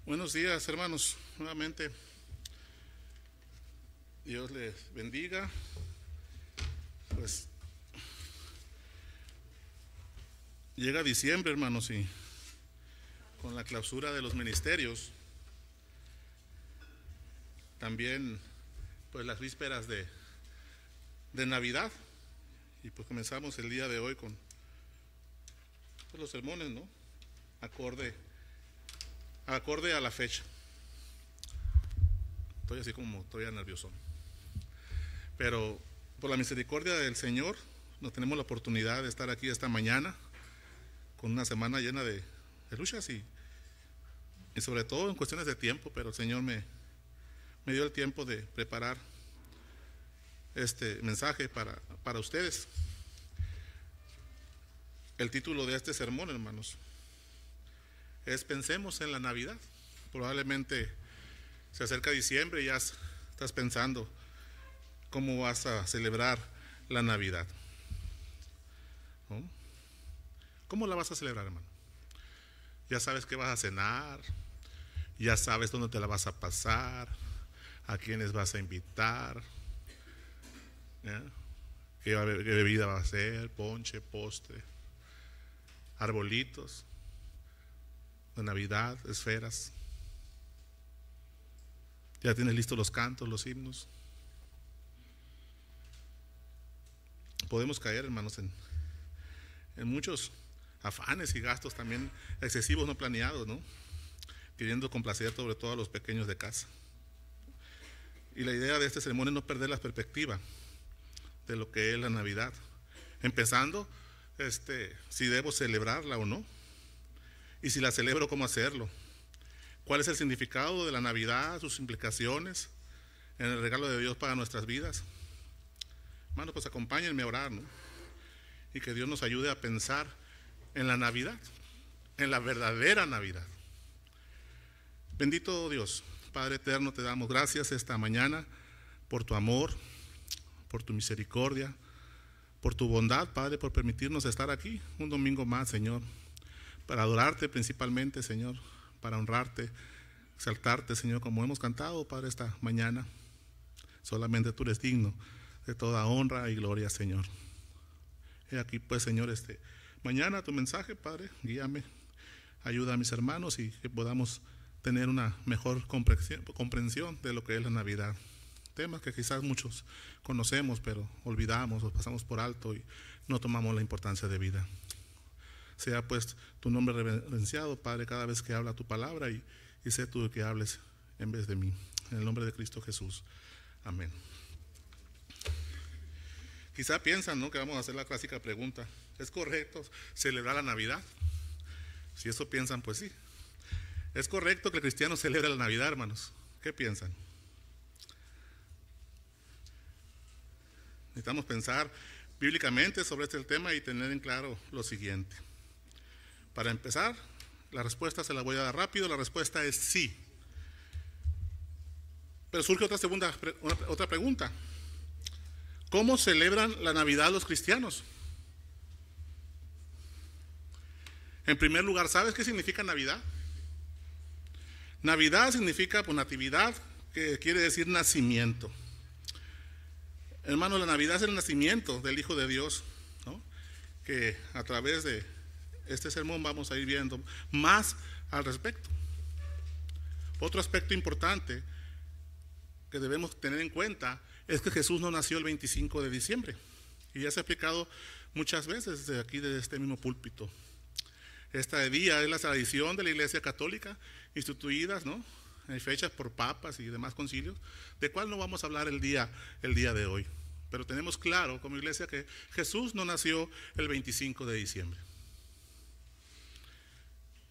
Buenos días, hermanos. Nuevamente, Dios les bendiga. Pues llega diciembre, hermanos, y con la clausura de los ministerios, también pues las vísperas de Navidad. Y pues comenzamos el día de hoy con pues, los sermones, ¿no? Acorde a la fecha. Estoy así como todavía nervioso. Pero por la misericordia del Señor nos tenemos la oportunidad de estar aquí esta mañana con una semana llena de luchas y sobre todo en cuestiones de tiempo, pero el Señor me dio el tiempo de preparar este mensaje para ustedes. El título de este sermón, hermanos, es Pensemos en la Navidad. Probablemente se acerca diciembre y ya estás pensando cómo vas a celebrar la Navidad, ¿no? ¿Cómo la vas a celebrar, hermano? Ya sabes qué vas a cenar, ya sabes dónde te la vas a pasar, a quiénes vas a invitar, ¿ya? ¿Qué bebida va a ser? Ponche, postre, arbolitos de Navidad, esferas. Ya tienes listos los cantos, los himnos. Podemos caer, hermanos, en muchos afanes y gastos también excesivos, no planeados, ¿no? Queriendo complacer sobre todo a los pequeños de casa. Y la idea de este sermón es no perder la perspectiva de lo que es la Navidad, empezando si debo celebrarla o no, y si la celebro, cómo hacerlo, cuál es el significado de la Navidad, sus implicaciones en el regalo de Dios para nuestras vidas. Hermanos, pues acompáñenme a orar, ¿no? Y que Dios nos ayude a pensar en la Navidad, en la verdadera Navidad. Bendito Dios, Padre eterno, te damos gracias esta mañana por tu amor, por tu misericordia, por tu bondad, Padre, por permitirnos estar aquí un domingo más, Señor, para adorarte principalmente, Señor, para honrarte, exaltarte, Señor, como hemos cantado, Padre, esta mañana. Solamente tú eres digno de toda honra y gloria, Señor. He aquí, pues, Señor, mañana tu mensaje, Padre, guíame, ayuda a mis hermanos y que podamos tener una mejor comprensión de lo que es la Navidad. Temas que quizás muchos conocemos, pero olvidamos o pasamos por alto y no tomamos la importancia de vida. Sea pues tu nombre reverenciado, Padre, cada vez que habla tu palabra y sé tú el que hables en vez de mí. En el nombre de Cristo Jesús. Amén. Quizá piensan, ¿no?, que vamos a hacer la clásica pregunta: ¿es correcto celebrar la Navidad? Si eso piensan, pues sí. ¿Es correcto que el cristiano celebre la Navidad, hermanos? ¿Qué piensan? Necesitamos pensar bíblicamente sobre este tema y tener en claro lo siguiente. Para empezar, la respuesta se la voy a dar rápido. La respuesta es sí. Pero surge otra pregunta. ¿Cómo celebran la Navidad los cristianos? En primer lugar, ¿sabes qué significa Navidad? Navidad significa pues, natividad, que quiere decir nacimiento. Hermanos, la Navidad es el nacimiento del Hijo de Dios, ¿no?, que a través de este sermón vamos a ir viendo más al respecto. Otro aspecto importante que debemos tener en cuenta es que Jesús no nació el 25 de diciembre. Y ya se ha explicado muchas veces desde aquí, desde este mismo púlpito. Este día es la tradición de la Iglesia Católica, instituidas, ¿no?, en fechas por papas y demás concilios, de cuál no vamos a hablar el día de hoy. Pero tenemos claro como iglesia que Jesús no nació el 25 de diciembre.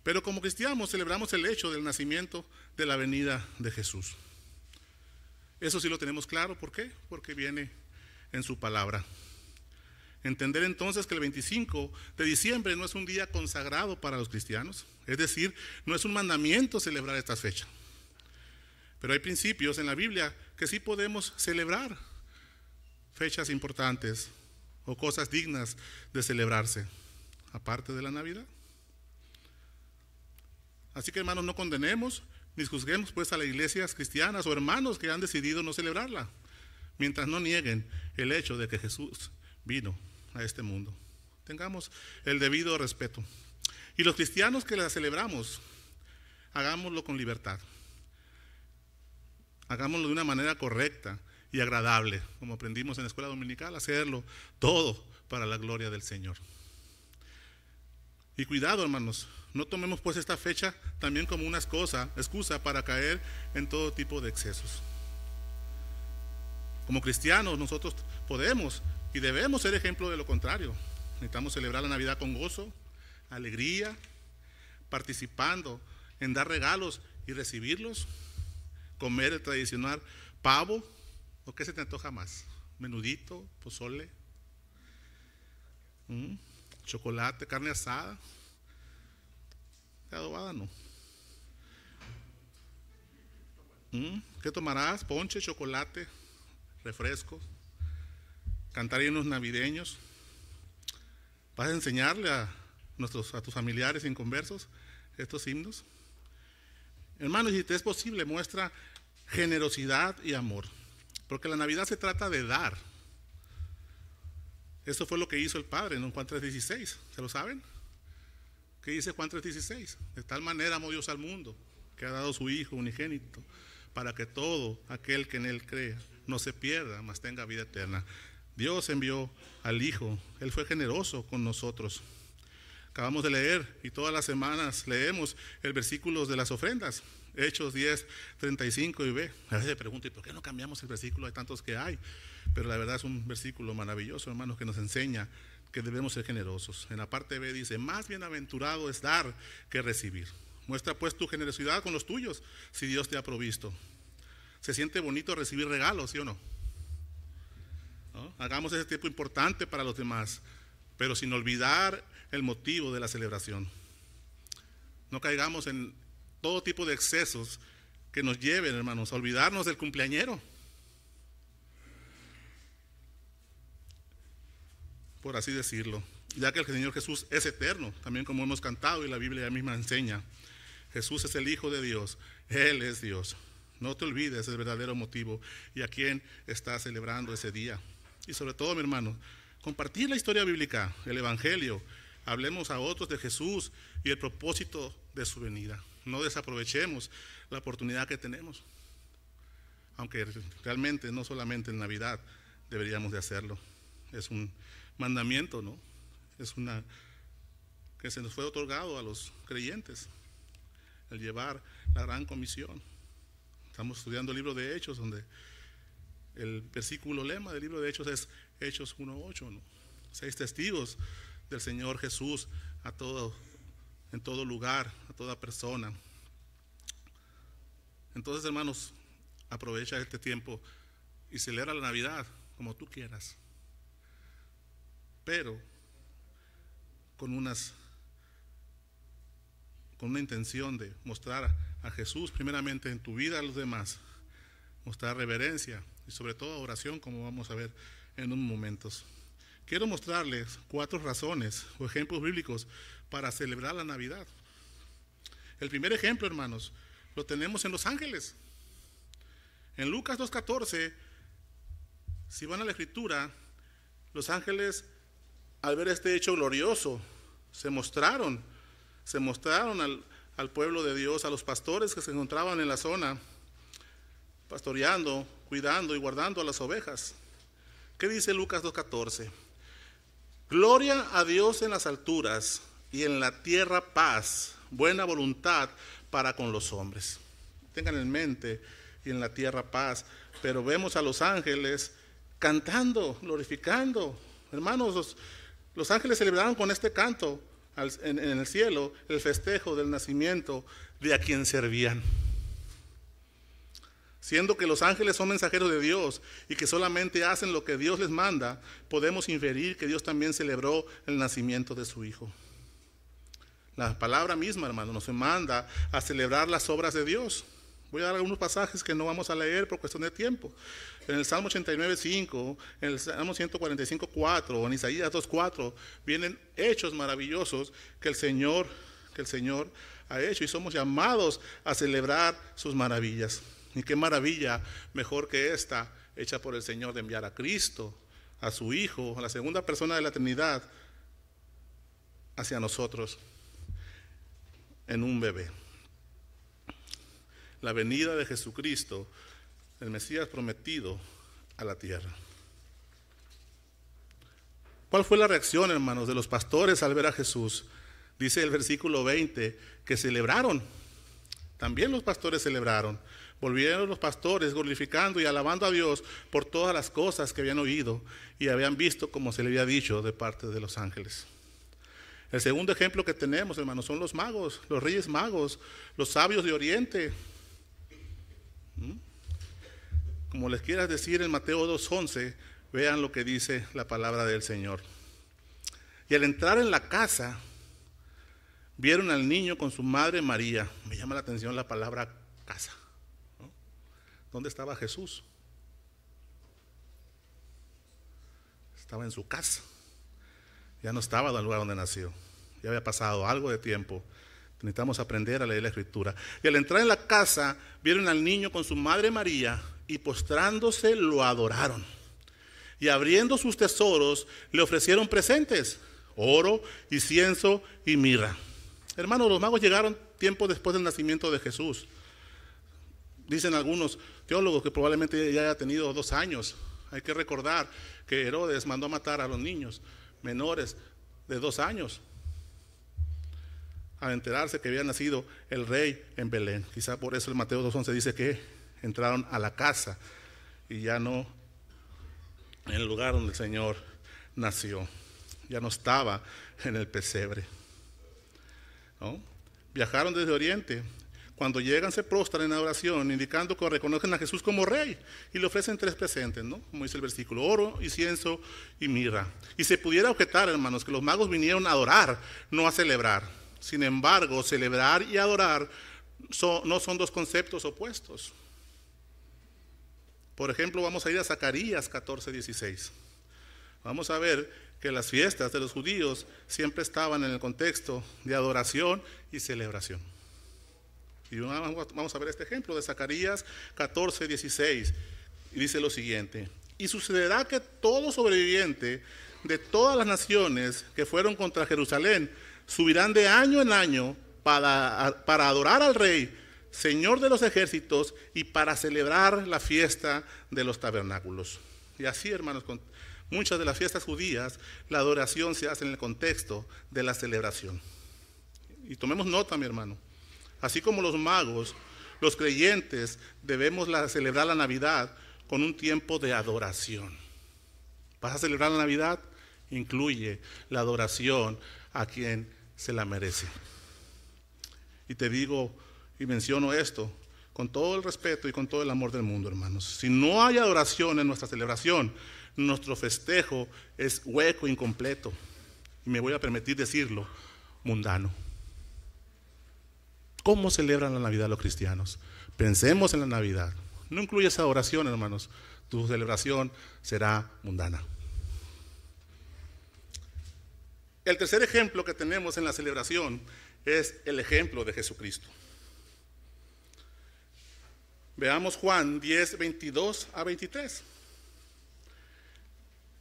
Pero como cristianos celebramos el hecho del nacimiento, de la venida de Jesús. Eso sí lo tenemos claro. ¿Por qué? Porque viene en su palabra. Entender entonces que el 25 de diciembre no es un día consagrado para los cristianos, es decir, no es un mandamiento celebrar esta fecha. Pero hay principios en la Biblia que sí podemos celebrar fechas importantes o cosas dignas de celebrarse, aparte de la Navidad. Así que, hermanos, no condenemos Ni juzguemos pues a las iglesias cristianas o hermanos que han decidido no celebrarla, mientras no nieguen el hecho de que Jesús vino a este mundo. Tengamos el debido respeto. Y los cristianos que la celebramos, hagámoslo con libertad. Hagámoslo de una manera correcta y agradable, como aprendimos en la escuela dominical, hacerlo todo para la gloria del Señor. Y cuidado, hermanos, no tomemos pues esta fecha también como una excusa para caer en todo tipo de excesos. Como cristianos nosotros podemos y debemos ser ejemplo de lo contrario. Necesitamos celebrar la Navidad con gozo, alegría, participando en dar regalos y recibirlos, comer el tradicional pavo, ¿o qué se te antoja más? Menudito, pozole, chocolate, carne asada, adobada no. ¿Qué tomarás? Ponche, chocolate, refrescos, cantar himnos navideños. ¿Vas a enseñarle a tus familiares inconversos estos himnos? Hermanos, si te es posible, muestra generosidad y amor, porque la Navidad se trata de dar. Eso fue lo que hizo el Padre en Juan 3:16, ¿se lo saben? ¿Qué dice Juan 3:16? De tal manera amó Dios al mundo, que ha dado su Hijo unigénito, para que todo aquel que en Él crea no se pierda, mas tenga vida eterna. Dios envió al Hijo, Él fue generoso con nosotros. Acabamos de leer y todas las semanas leemos el versículo de las ofrendas, Hechos 10:35 y B. A veces me pregunto, ¿y por qué no cambiamos el versículo? Hay tantos que hay, pero la verdad es un versículo maravilloso, hermanos, que nos enseña que debemos ser generosos. En la parte B dice, más bienaventurado es dar que recibir. Muestra pues tu generosidad con los tuyos, si Dios te ha provisto. Se siente bonito recibir regalos, ¿sí o no? ¿No? Hagamos ese tiempo importante para los demás, pero sin olvidar el motivo de la celebración. No caigamos en todo tipo de excesos que nos lleven, hermanos, a olvidarnos del cumpleañero, por así decirlo, ya que el Señor Jesús es eterno, también como hemos cantado y la Biblia misma enseña. Jesús es el Hijo de Dios, Él es Dios. No te olvides del verdadero motivo y a quién estás celebrando ese día. Y sobre todo, mi hermano, compartir la historia bíblica, el Evangelio. Hablemos a otros de Jesús y el propósito de su venida. No desaprovechemos la oportunidad que tenemos, aunque realmente no solamente en Navidad deberíamos de hacerlo. Es un mandamiento, ¿no? Es una que se nos fue otorgado a los creyentes, el llevar la gran comisión. Estamos estudiando el libro de Hechos, donde el versículo lema del libro de Hechos es Hechos 1:8, ¿no? 6 testigos del Señor Jesús en todo lugar, a toda persona. Entonces, hermanos, aprovecha este tiempo y celebra la Navidad como tú quieras, pero con una intención de mostrar a Jesús primeramente en tu vida a los demás, mostrar reverencia y sobre todo oración, como vamos a ver en unos momentos. Quiero mostrarles 4 razones o ejemplos bíblicos para celebrar la Navidad. El primer ejemplo, hermanos, lo tenemos en los ángeles. En Lucas 2:14, si van a la escritura, los ángeles, al ver este hecho glorioso, se mostraron al pueblo de Dios, a los pastores que se encontraban en la zona, pastoreando, cuidando y guardando a las ovejas. ¿Qué dice Lucas 2:14? Gloria a Dios en las alturas y en la tierra paz, buena voluntad para con los hombres. Tengan en mente, y en la tierra paz, pero vemos a los ángeles cantando, glorificando. Hermanos, los ángeles celebraron con este canto en el cielo el festejo del nacimiento de a quien servían. Siendo que los ángeles son mensajeros de Dios y que solamente hacen lo que Dios les manda, podemos inferir que Dios también celebró el nacimiento de su Hijo. La palabra misma, hermano, nos manda a celebrar las obras de Dios. Voy a dar algunos pasajes que no vamos a leer por cuestión de tiempo. En el Salmo 89:5, en el Salmo 145:4, en Isaías 2:4, vienen hechos maravillosos que el Señor ha hecho y somos llamados a celebrar sus maravillas. Y qué maravilla mejor que esta, hecha por el Señor, de enviar a Cristo, a su Hijo, a la segunda persona de la Trinidad, hacia nosotros en un bebé. La venida de Jesucristo, el Mesías prometido, a la tierra. ¿Cuál fue la reacción, hermanos, de los pastores al ver a Jesús? Dice el versículo 20 que celebraron. También los pastores celebraron. Volvieron los pastores glorificando y alabando a Dios por todas las cosas que habían oído y habían visto, como se le había dicho, de parte de los ángeles. El segundo ejemplo que tenemos, hermanos, son los magos, los reyes magos, los sabios de Oriente. Como les quieras decir, en Mateo 2:11, vean lo que dice la palabra del Señor. Y al entrar en la casa, vieron al niño con su madre María. Me llama la atención la palabra casa, ¿no? ¿Dónde estaba Jesús? Estaba en su casa. Ya no estaba en el lugar donde nació. Ya había pasado algo de tiempo. Necesitamos aprender a leer la Escritura. Y al entrar en la casa, vieron al niño con su madre María y postrándose lo adoraron. Y abriendo sus tesoros, le ofrecieron presentes: oro, incienso y mirra. Hermanos, los magos llegaron tiempo después del nacimiento de Jesús. Dicen algunos teólogos que probablemente ya haya tenido 2 años. Hay que recordar que Herodes mandó a matar a los niños menores de 2 años al enterarse que había nacido el rey en Belén. Quizá por eso el Mateo 2:11 dice que entraron a la casa y ya no en el lugar donde el Señor nació. Ya no estaba en el pesebre, ¿no? Viajaron desde Oriente. Cuando llegan se prostran en adoración, indicando que reconocen a Jesús como rey y le ofrecen 3 presentes, ¿no? Como dice el versículo: oro, incienso y mirra. Y se pudiera objetar, hermanos, que los magos vinieron a adorar, no a celebrar. Sin embargo, celebrar y adorar no son 2 conceptos opuestos. Por ejemplo, vamos a ir a Zacarías 14:16. Vamos a ver que las fiestas de los judíos siempre estaban en el contexto de adoración y celebración. Y vamos a ver este ejemplo de Zacarías 14:16. Y dice lo siguiente: y sucederá que todo sobreviviente de todas las naciones que fueron contra Jerusalén subirán de año en año para adorar al Rey, Señor de los ejércitos, y para celebrar la fiesta de los tabernáculos. Y así, hermanos, con muchas de las fiestas judías, la adoración se hace en el contexto de la celebración. Y tomemos nota, mi hermano. Así como los magos, los creyentes debemos celebrar la Navidad con un tiempo de adoración. ¿Vas a celebrar la Navidad? Incluye la adoración a quien se la merece. Y te digo y menciono esto con todo el respeto y con todo el amor del mundo, hermanos. Si no hay adoración en nuestra celebración, nuestro festejo es hueco, incompleto. Y me voy a permitir decirlo, mundano. ¿Cómo celebran la Navidad los cristianos? Pensemos en la Navidad. No incluye esa adoración, hermanos. Tu celebración será mundana. El tercer ejemplo que tenemos en la celebración es el ejemplo de Jesucristo. Veamos Juan 10, 22 a 23.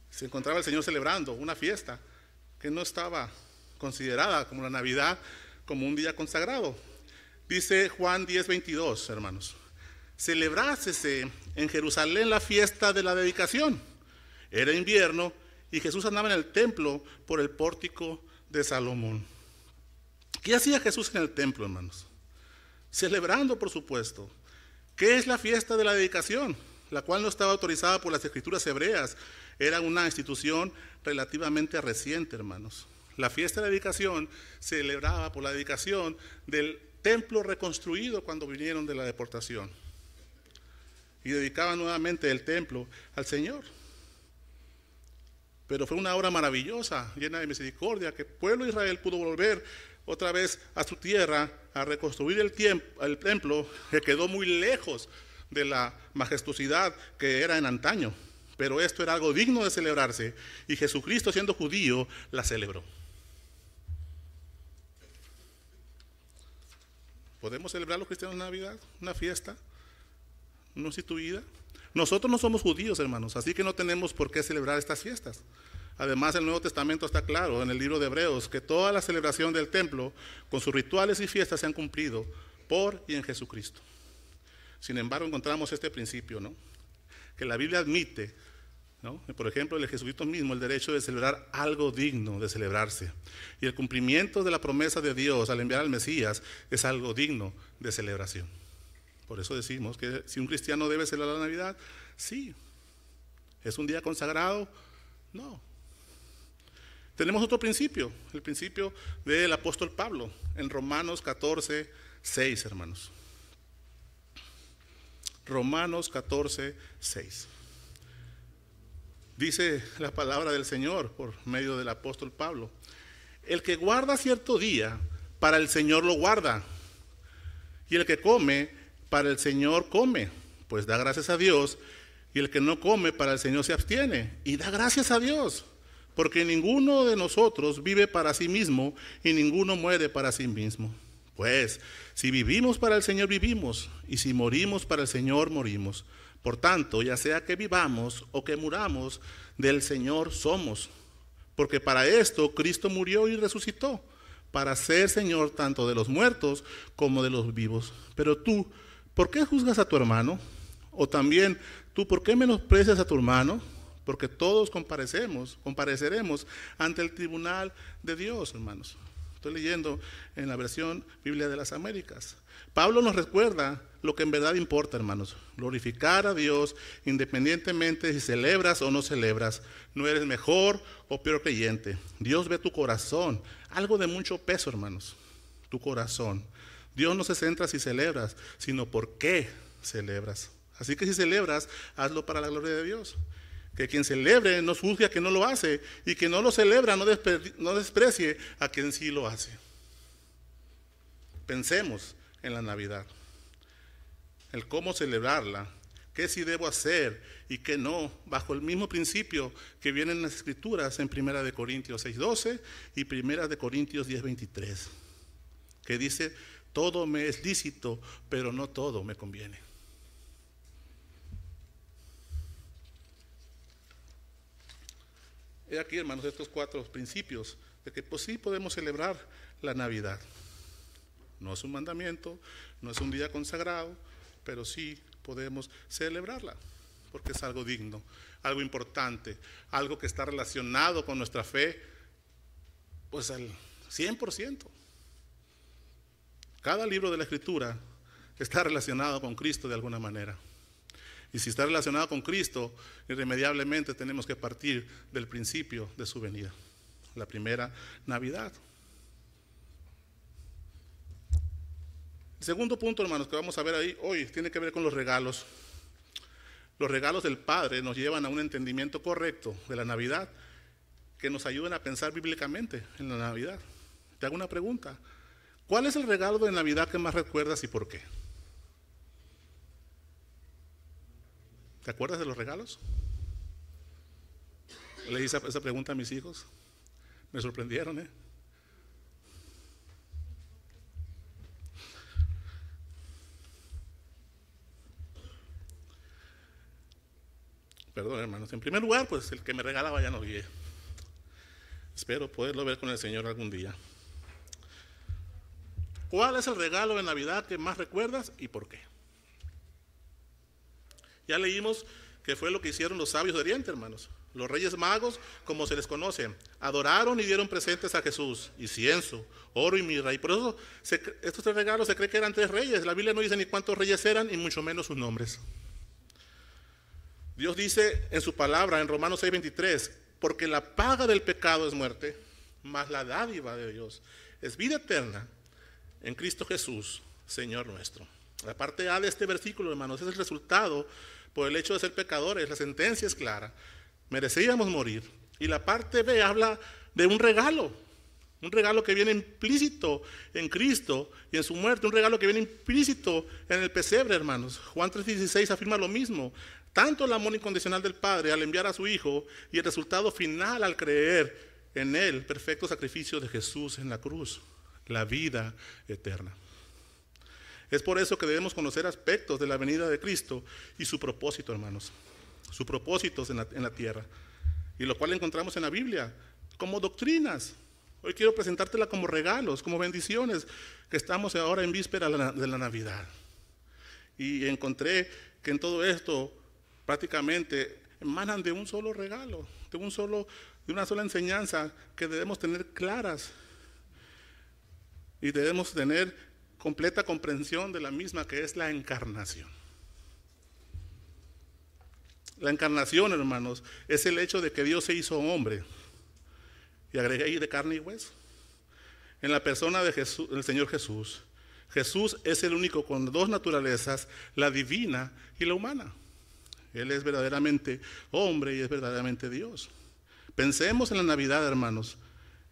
Se encontraba el Señor celebrando una fiesta que no estaba considerada como la Navidad, como un día consagrado. Dice Juan 10, 22, hermanos: celebrásese en Jerusalén la fiesta de la dedicación. Era invierno y Jesús andaba en el templo por el pórtico de Salomón. ¿Qué hacía Jesús en el templo, hermanos? Celebrando, por supuesto. ¿Qué es la fiesta de la dedicación? La cual no estaba autorizada por las escrituras hebreas. Era una institución relativamente reciente, hermanos. La fiesta de la dedicación se celebraba por la dedicación del templo reconstruido cuando vinieron de la deportación. Y dedicaban nuevamente el templo al Señor. Pero fue una obra maravillosa, llena de misericordia, que el pueblo de Israel pudo volver otra vez a su tierra a reconstruir el templo, que quedó muy lejos de la majestuosidad que era en antaño. Pero esto era algo digno de celebrarse, y Jesucristo, siendo judío, la celebró. ¿Podemos celebrar los cristianos Navidad? ¿Una fiesta no instituida? Nosotros no somos judíos, hermanos, así que no tenemos por qué celebrar estas fiestas. Además, el Nuevo Testamento está claro en el libro de Hebreos que toda la celebración del templo con sus rituales y fiestas se han cumplido por y en Jesucristo. Sin embargo, encontramos este principio, ¿no? Que la Biblia admite, ¿no? Por ejemplo, el Jesucristo mismo, el derecho de celebrar algo digno de celebrarse. Y el cumplimiento de la promesa de Dios al enviar al Mesías es algo digno de celebración. Por eso decimos que si un cristiano debe celebrar la Navidad, sí. ¿Es un día consagrado? No. Tenemos otro principio, el principio del apóstol Pablo, en Romanos 14, 6, hermanos. Romanos 14, 6. Dice la palabra del Señor por medio del apóstol Pablo: el que guarda cierto día, para el Señor lo guarda, y el que come, para el Señor come, pues da gracias a Dios, y el que no come, para el Señor se abstiene, y da gracias a Dios, porque ninguno de nosotros vive para sí mismo, y ninguno muere para sí mismo. Pues, si vivimos para el Señor vivimos, y si morimos para el Señor morimos. Por tanto, ya sea que vivamos o que muramos, del Señor somos. Porque para esto Cristo murió y resucitó, para ser Señor tanto de los muertos como de los vivos. Pero tú, ¿por qué juzgas a tu hermano? O también, ¿tú por qué menosprecias a tu hermano? Porque todos compareceremos ante el tribunal de Dios, hermanos. Estoy leyendo en la versión Biblia de las Américas. Pablo nos recuerda lo que en verdad importa, hermanos. Glorificar a Dios independientemente de si celebras o no celebras. No eres mejor o peor creyente. Dios ve tu corazón. Algo de mucho peso, hermanos. Tu corazón. Dios no se centra si celebras, sino por qué celebras. Así que si celebras, hazlo para la gloria de Dios. Que quien celebre no juzgue a quien no lo hace, y quien no lo celebra no desprecie a quien sí lo hace. Pensemos en la Navidad, el cómo celebrarla, qué sí debo hacer y qué no, bajo el mismo principio que viene en las Escrituras en 1 Corintios 6:12 y 1 Corintios 10:23, que dice: todo me es lícito, pero no todo me conviene. He aquí, hermanos, estos 4 principios de que pues sí podemos celebrar la Navidad. No es un mandamiento, no es un día consagrado, pero sí podemos celebrarla, porque es algo digno, algo importante, algo que está relacionado con nuestra fe, pues al 100%. Cada libro de la Escritura está relacionado con Cristo de alguna manera. Y si está relacionado con Cristo, irremediablemente tenemos que partir del principio de su venida, la primera Navidad. El segundo punto, hermanos, que vamos a ver ahí hoy tiene que ver con los regalos. Los regalos del Padre nos llevan a un entendimiento correcto de la Navidad, que nos ayudan a pensar bíblicamente en la Navidad. Te hago una pregunta: ¿cuál es el regalo de Navidad que más recuerdas y por qué? ¿Te acuerdas de los regalos? Le hice esa pregunta a mis hijos. Me sorprendieron, ¿eh? Perdón, hermanos. En primer lugar, pues el que me regalaba ya no vive. Espero poderlo ver con el Señor algún día. ¿Cuál es el regalo de Navidad que más recuerdas y por qué? Ya leímos que fue lo que hicieron los sabios de Oriente, hermanos. Los reyes magos, como se les conoce, adoraron y dieron presentes a Jesús: incienso, oro y mirra. Y por eso estos 3 regalos se cree que eran 3 reyes. La Biblia no dice ni cuántos reyes eran, y mucho menos sus nombres. Dios dice en su palabra, en Romanos 6:23, porque la paga del pecado es muerte, mas la dádiva de Dios es vida eterna en Cristo Jesús, Señor nuestro. La parte A de este versículo, hermanos, es el resultado por el hecho de ser pecadores. La sentencia es clara: merecíamos morir. Y la parte B habla de un regalo que viene implícito en Cristo y en su muerte, un regalo que viene implícito en el pesebre, hermanos. Juan 3:16 afirma lo mismo: tanto el amor incondicional del Padre al enviar a su Hijo, y el resultado final al creer en Él, el perfecto sacrificio de Jesús en la cruz, la vida eterna. Es por eso que debemos conocer aspectos de la venida de Cristo y su propósito, hermanos. Sus propósitos en la tierra. Y lo cual encontramos en la Biblia como doctrinas. Hoy quiero presentártela como regalos, como bendiciones, que estamos ahora en víspera de la Navidad. Y encontré que en todo esto prácticamente emanan de un solo regalo, de una sola enseñanza que debemos tener claras. Y debemos tener completa comprensión de la misma, que es la encarnación. La encarnación, hermanos, es el hecho de que Dios se hizo hombre. Y agregué ahí de carne y hueso. En la persona de Jesús, del Señor Jesús. Jesús es el único con dos naturalezas, la divina y la humana. Él es verdaderamente hombre y es verdaderamente Dios. Pensemos en la Navidad, hermanos.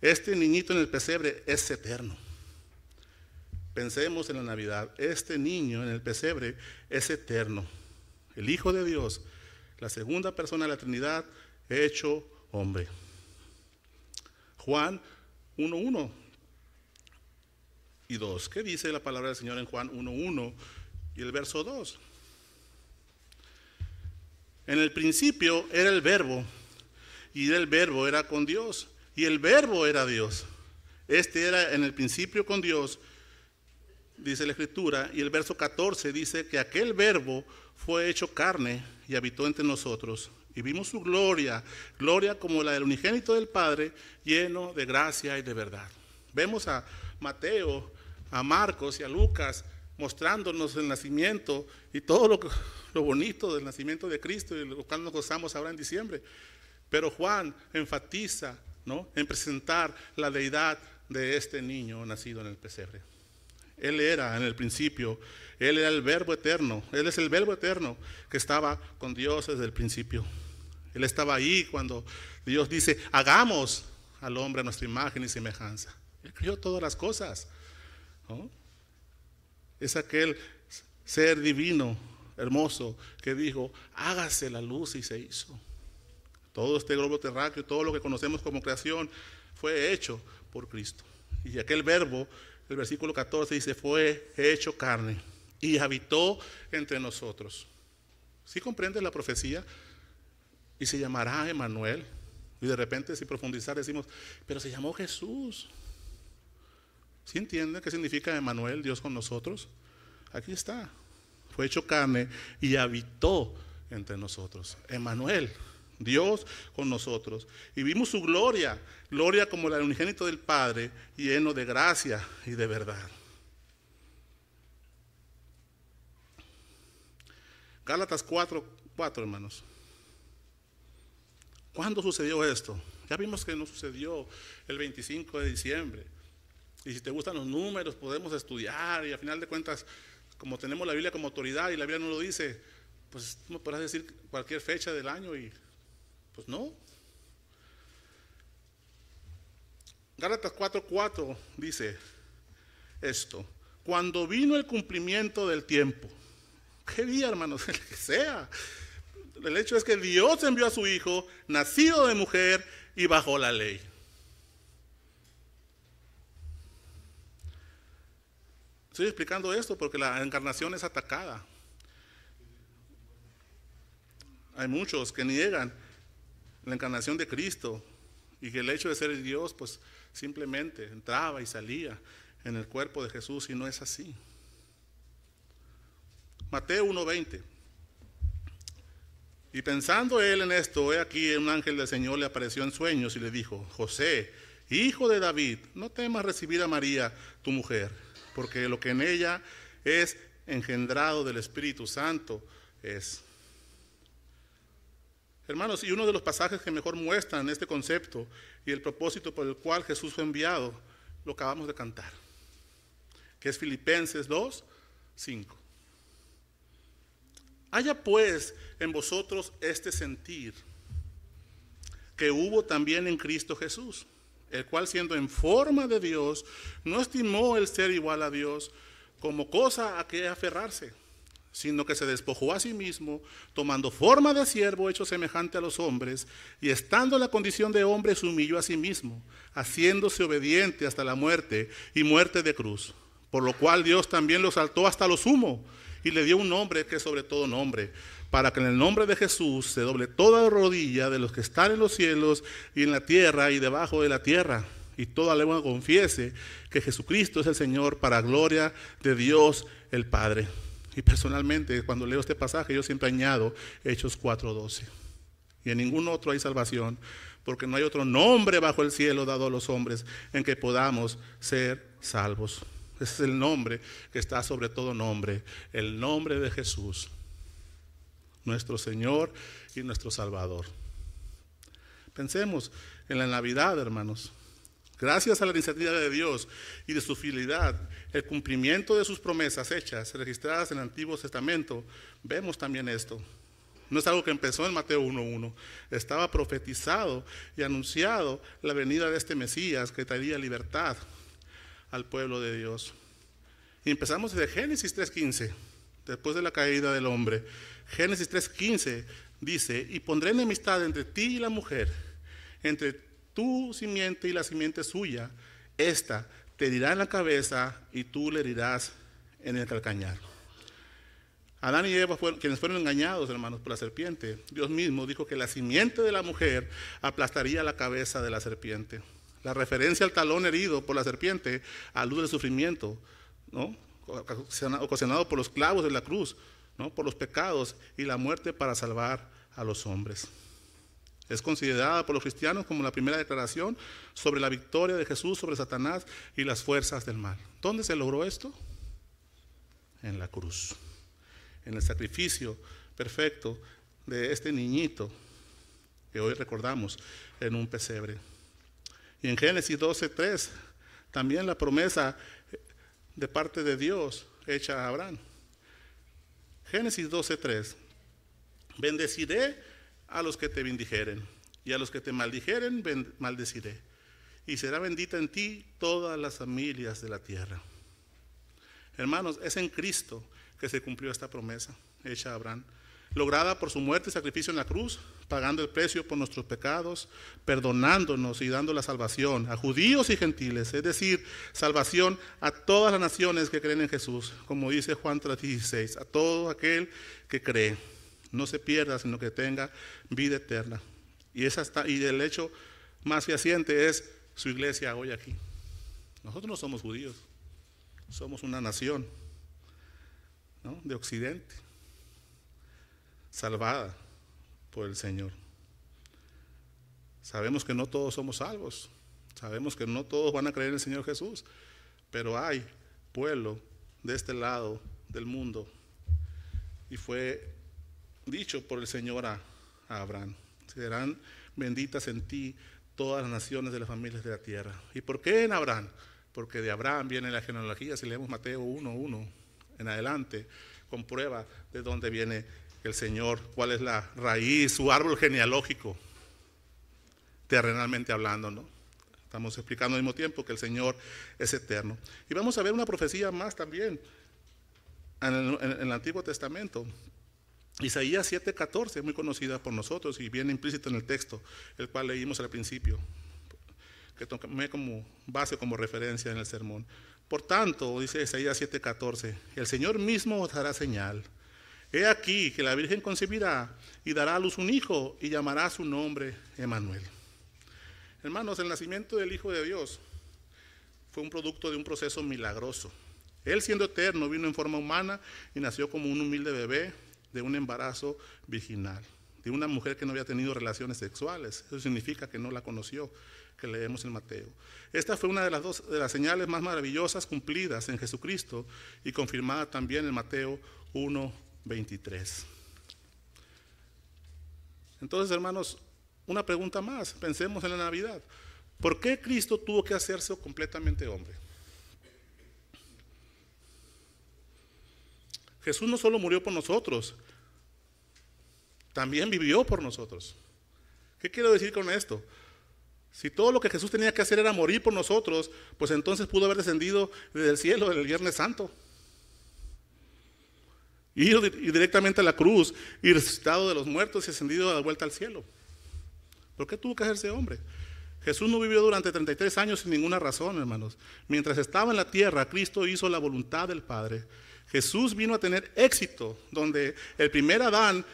Este niñito en el pesebre es eterno. Pensemos en la Navidad. Este niño en el pesebre es eterno. El Hijo de Dios, la segunda persona de la Trinidad, hecho hombre. Juan 1:1 y 2. ¿Qué dice la palabra del Señor en Juan 1:1 y el verso 2? En el principio era el Verbo, y el Verbo era con Dios, y el Verbo era Dios. Este era en el principio con Dios, dice la Escritura, y el verso 14 dice que aquel Verbo fue hecho carne y habitó entre nosotros. Y vimos su gloria, gloria como la del unigénito del Padre, lleno de gracia y de verdad. Vemos a Mateo, a Marcos y a Lucas mostrándonos el nacimiento y todo lo bonito del nacimiento de Cristo, y lo cual nos gozamos ahora en diciembre. Pero Juan enfatiza, ¿no?, en presentar la deidad de este niño nacido en el pesebre. Él era en el principio, Él era el Verbo eterno, Él es el Verbo eterno que estaba con Dios desde el principio. Él estaba ahí cuando Dios dice, hagamos al hombre a nuestra imagen y semejanza. Él creó todas las cosas, ¿no? Es aquel ser divino, hermoso, que dijo, hágase la luz, y se hizo. Todo este globo terráqueo, todo lo que conocemos como creación, fue hecho por Cristo. Y aquel Verbo, el versículo 14 dice, fue hecho carne y habitó entre nosotros. ¿Sí comprende la profecía? Y se llamará Emmanuel. Y de repente, si profundizar, decimos, pero se llamó Jesús. ¿Sí entienden qué significa Emmanuel, Dios con nosotros? Aquí está. Fue hecho carne y habitó entre nosotros. Emmanuel, Dios con nosotros. Y vimos su gloria, gloria como la del unigénito del Padre, lleno de gracia y de verdad. Gálatas 4:4, hermanos. ¿Cuándo sucedió esto? Ya vimos que no sucedió el 25 de diciembre. Y si te gustan los números, podemos estudiar, y a final de cuentas, como tenemos la Biblia como autoridad y la Biblia no lo dice, pues tú me podrás decir cualquier fecha del año y pues no. Gálatas 4:4 dice esto: cuando vino el cumplimiento del tiempo. ¿Qué día, hermanos? El que sea. El hecho es que Dios envió a su Hijo, nacido de mujer y bajo la ley. Estoy explicando esto porque la encarnación es atacada. Hay muchos que niegan la encarnación de Cristo y que el hecho de ser Dios, pues simplemente entraba y salía en el cuerpo de Jesús, y no es así. Mateo 1:20. Y pensando él en esto, he aquí un ángel del Señor le apareció en sueños y le dijo: José, hijo de David, no temas recibir a María, tu mujer, porque lo que en ella es engendrado del Espíritu Santo es. Hermanos, y uno de los pasajes que mejor muestran este concepto y el propósito por el cual Jesús fue enviado, lo acabamos de cantar, que es Filipenses 2:5. Haya pues en vosotros este sentir que hubo también en Cristo Jesús, el cual, siendo en forma de Dios, no estimó el ser igual a Dios como cosa a que aferrarse, sino que se despojó a sí mismo, tomando forma de siervo, hecho semejante a los hombres, y estando en la condición de hombre, se humilló a sí mismo, haciéndose obediente hasta la muerte, y muerte de cruz. por lo cual Dios también lo exaltó hasta lo sumo y le dio un nombre que es sobre todo nombre, para que en el nombre de Jesús se doble toda rodilla de los que están en los cielos y en la tierra y debajo de la tierra, y toda lengua confiese que Jesucristo es el Señor, para gloria de Dios el Padre. Y personalmente, cuando leo este pasaje, yo siempre añado Hechos 4:12. Y en ningún otro hay salvación, porque no hay otro nombre bajo el cielo dado a los hombres en que podamos ser salvos. Ese es el nombre que está sobre todo nombre, el nombre de Jesús, nuestro Señor y nuestro Salvador. Pensemos en la Navidad, hermanos. Gracias a la iniciativa de Dios y de su fidelidad, el cumplimiento de sus promesas hechas, registradas en el Antiguo Testamento, vemos también esto. No es algo que empezó en Mateo 1:1. Estaba profetizado y anunciado la venida de este Mesías que traería libertad al pueblo de Dios. Y empezamos desde Génesis 3:15, después de la caída del hombre. Génesis 3:15 dice: y pondré enemistad entre ti y la mujer, entre tu simiente y la simiente suya. Esta te herirá en la cabeza y tú le herirás en el calcañar. Adán y Eva fueron quienes fueron engañados, hermanos, por la serpiente. Dios mismo dijo que la simiente de la mujer aplastaría la cabeza de la serpiente. La referencia al talón herido por la serpiente alude al sufrimiento, ¿no?, ocasionado por los clavos de la cruz, ¿no?, por los pecados y la muerte para salvar a los hombres. Es considerada por los cristianos como la primera declaración sobre la victoria de Jesús sobre Satanás y las fuerzas del mal. ¿Dónde se logró esto? En la cruz, en el sacrificio perfecto de este niñito que hoy recordamos en un pesebre. Y en Génesis 12:3, también la promesa de parte de Dios hecha a Abraham. Génesis 12:3, bendeciré a los que te bendijeren, y a los que te maldijeren maldeciré, y será bendita en ti todas las familias de la tierra. Hermanos, es en Cristo que se cumplió esta promesa hecha a Abraham, lograda por su muerte y sacrificio en la cruz, pagando el precio por nuestros pecados, perdonándonos y dando la salvación a judíos y gentiles, es decir, salvación a todas las naciones que creen en Jesús, como dice Juan 3:16, a todo aquel que cree, no se pierda, sino que tenga vida eterna. Y el hecho más fehaciente es su iglesia hoy aquí. Nosotros no somos judíos, somos una nación, ¿no?, de Occidente, salvada por el Señor. Sabemos que no todos somos salvos, sabemos que no todos van a creer en el Señor Jesús, pero hay pueblo de este lado del mundo, y fue dicho por el Señor a Abraham: serán benditas en ti todas las naciones de las familias de la tierra. ¿Y por qué en Abraham? Porque de Abraham viene la genealogía. Si leemos Mateo 1:1 en adelante, comprueba de dónde viene el Señor, cuál es la raíz, su árbol genealógico, terrenalmente hablando, ¿no? Estamos explicando al mismo tiempo que el Señor es eterno. Y vamos a ver una profecía más también en el Antiguo Testamento. Isaías 7:14, muy conocida por nosotros y viene implícito en el texto, el cual leímos al principio, que tomé como base, como referencia en el sermón. Por tanto, dice Isaías 7:14, el Señor mismo os dará señal. He aquí que la Virgen concebirá y dará a luz un hijo y llamará su nombre Emmanuel. Hermanos, el nacimiento del Hijo de Dios fue un producto de un proceso milagroso. Él, siendo eterno, vino en forma humana y nació como un humilde bebé de un embarazo virginal, de una mujer que no había tenido relaciones sexuales. Eso significa que no la conoció, que leemos en Mateo. Esta fue una de las señales más maravillosas cumplidas en Jesucristo y confirmada también en Mateo 1:23. Entonces, hermanos, una pregunta más, pensemos en la Navidad. ¿Por qué Cristo tuvo que hacerse completamente hombre? Jesús no solo murió por nosotros, también vivió por nosotros. ¿Qué quiero decir con esto? Si todo lo que Jesús tenía que hacer era morir por nosotros, pues entonces pudo haber descendido desde el cielo el Viernes Santo, ir directamente a la cruz y resucitado de los muertos y ascendido de vuelta al cielo. ¿Por qué tuvo que hacerse hombre? Jesús no vivió durante 33 años sin ninguna razón, hermanos. Mientras estaba en la tierra, Cristo hizo la voluntad del Padre. Jesús vino a tener éxito, donde el primer Adán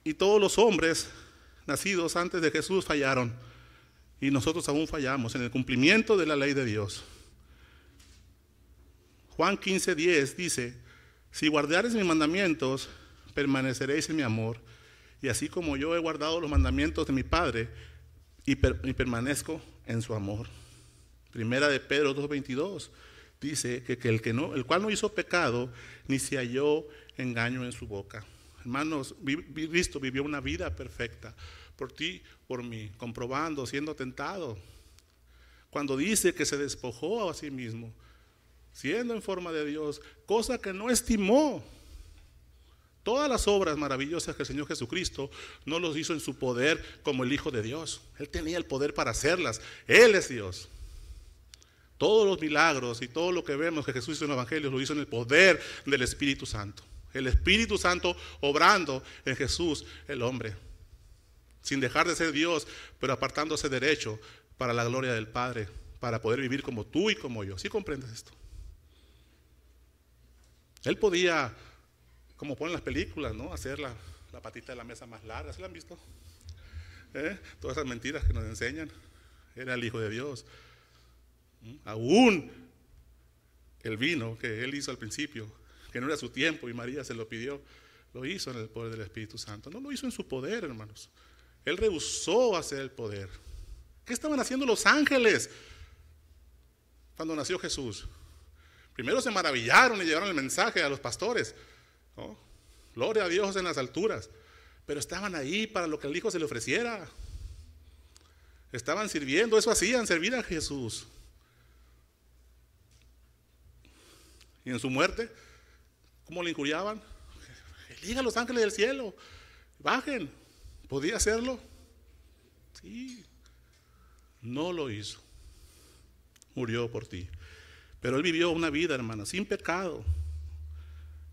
y todos los hombres nacidos antes de Jesús fallaron. Y nosotros aún fallamos en el cumplimiento de la ley de Dios. Juan 15:10 dice: si guardareis mis mandamientos, permaneceréis en mi amor. Y así como yo he guardado los mandamientos de mi Padre y permanezco en su amor. Primera de Pedro 2:22 dice que el cual no hizo pecado, ni se halló engaño en su boca. Hermanos, Cristo vivió una vida perfecta por ti, por mí, comprobando, siendo tentado. Cuando dice que se despojó a sí mismo, siendo en forma de Dios, cosa que no estimó. Todas las obras maravillosas que el Señor Jesucristo no los hizo en su poder como el Hijo de Dios. Él tenía el poder para hacerlas. Él es Dios. Todos los milagros y todo lo que vemos que Jesús hizo en el Evangelio lo hizo en el poder del Espíritu Santo. El Espíritu Santo obrando en Jesús, el hombre. Sin dejar de ser Dios, pero apartándose derecho para la gloria del Padre, para poder vivir como tú y como yo. ¿Sí comprendes esto? Él podía, como ponen las películas, ¿no?, hacer la patita de la mesa más larga. ¿Se la han visto? Todas esas mentiras que nos enseñan. Era el Hijo de Dios. Aún el vino que él hizo al principio, que no era su tiempo y María se lo pidió, lo hizo en el poder del Espíritu Santo. No lo hizo en su poder, hermanos. Él rehusó hacer el poder. ¿Qué estaban haciendo los ángeles cuando nació Jesús? Primero se maravillaron y llevaron el mensaje a los pastores, ¿no? Gloria a Dios en las alturas. Pero estaban ahí para lo que el Hijo se le ofreciera. Estaban sirviendo, eso hacían, servir a Jesús. Y en su muerte, ¿cómo le injuriaban? Elijan a los ángeles del cielo, bajen. ¿Podía hacerlo? Sí. No lo hizo. Murió por ti. Pero él vivió una vida, hermana, sin pecado.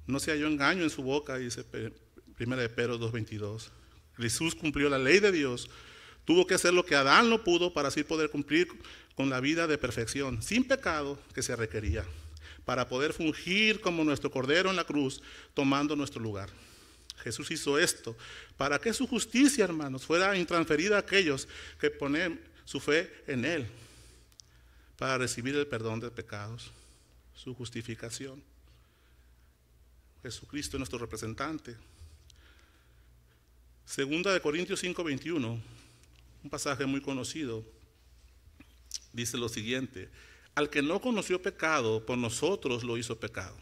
No se halló engaño en su boca, dice 1 de Pedro 2:22. Jesús cumplió la ley de Dios. Tuvo que hacer lo que Adán no pudo para así poder cumplir con la vida de perfección, sin pecado que se requería, para poder fungir como nuestro Cordero en la cruz, tomando nuestro lugar. Jesús hizo esto para que su justicia, hermanos, fuera intransferida a aquellos que ponen su fe en Él, para recibir el perdón de pecados, su justificación. Jesucristo es nuestro representante. Segunda de Corintios 5:21, un pasaje muy conocido, dice lo siguiente: al que no conoció pecado, por nosotros lo hizo pecado,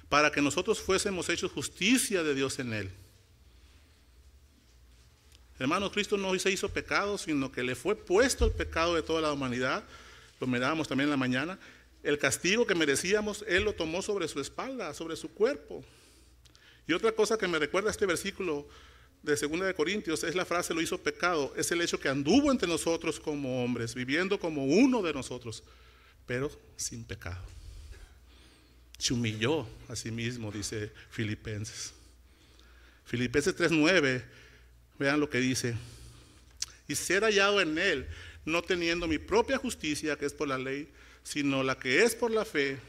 para que nosotros fuésemos hechos justicia de Dios en él. Hermanos, Cristo no se hizo pecado, sino que le fue puesto el pecado de toda la humanidad. Lo mirábamos también en la mañana. El castigo que merecíamos, Él lo tomó sobre su espalda, sobre su cuerpo. Y otra cosa que me recuerda este versículo de 2 de Corintios es la frase: lo hizo pecado. Es el hecho que anduvo entre nosotros como hombres, viviendo como uno de nosotros, pero sin pecado. Se humilló a sí mismo, dice Filipenses. Filipenses 3:9, vean lo que dice: y ser hallado en él, no teniendo mi propia justicia, que es por la ley, sino la que es por la fe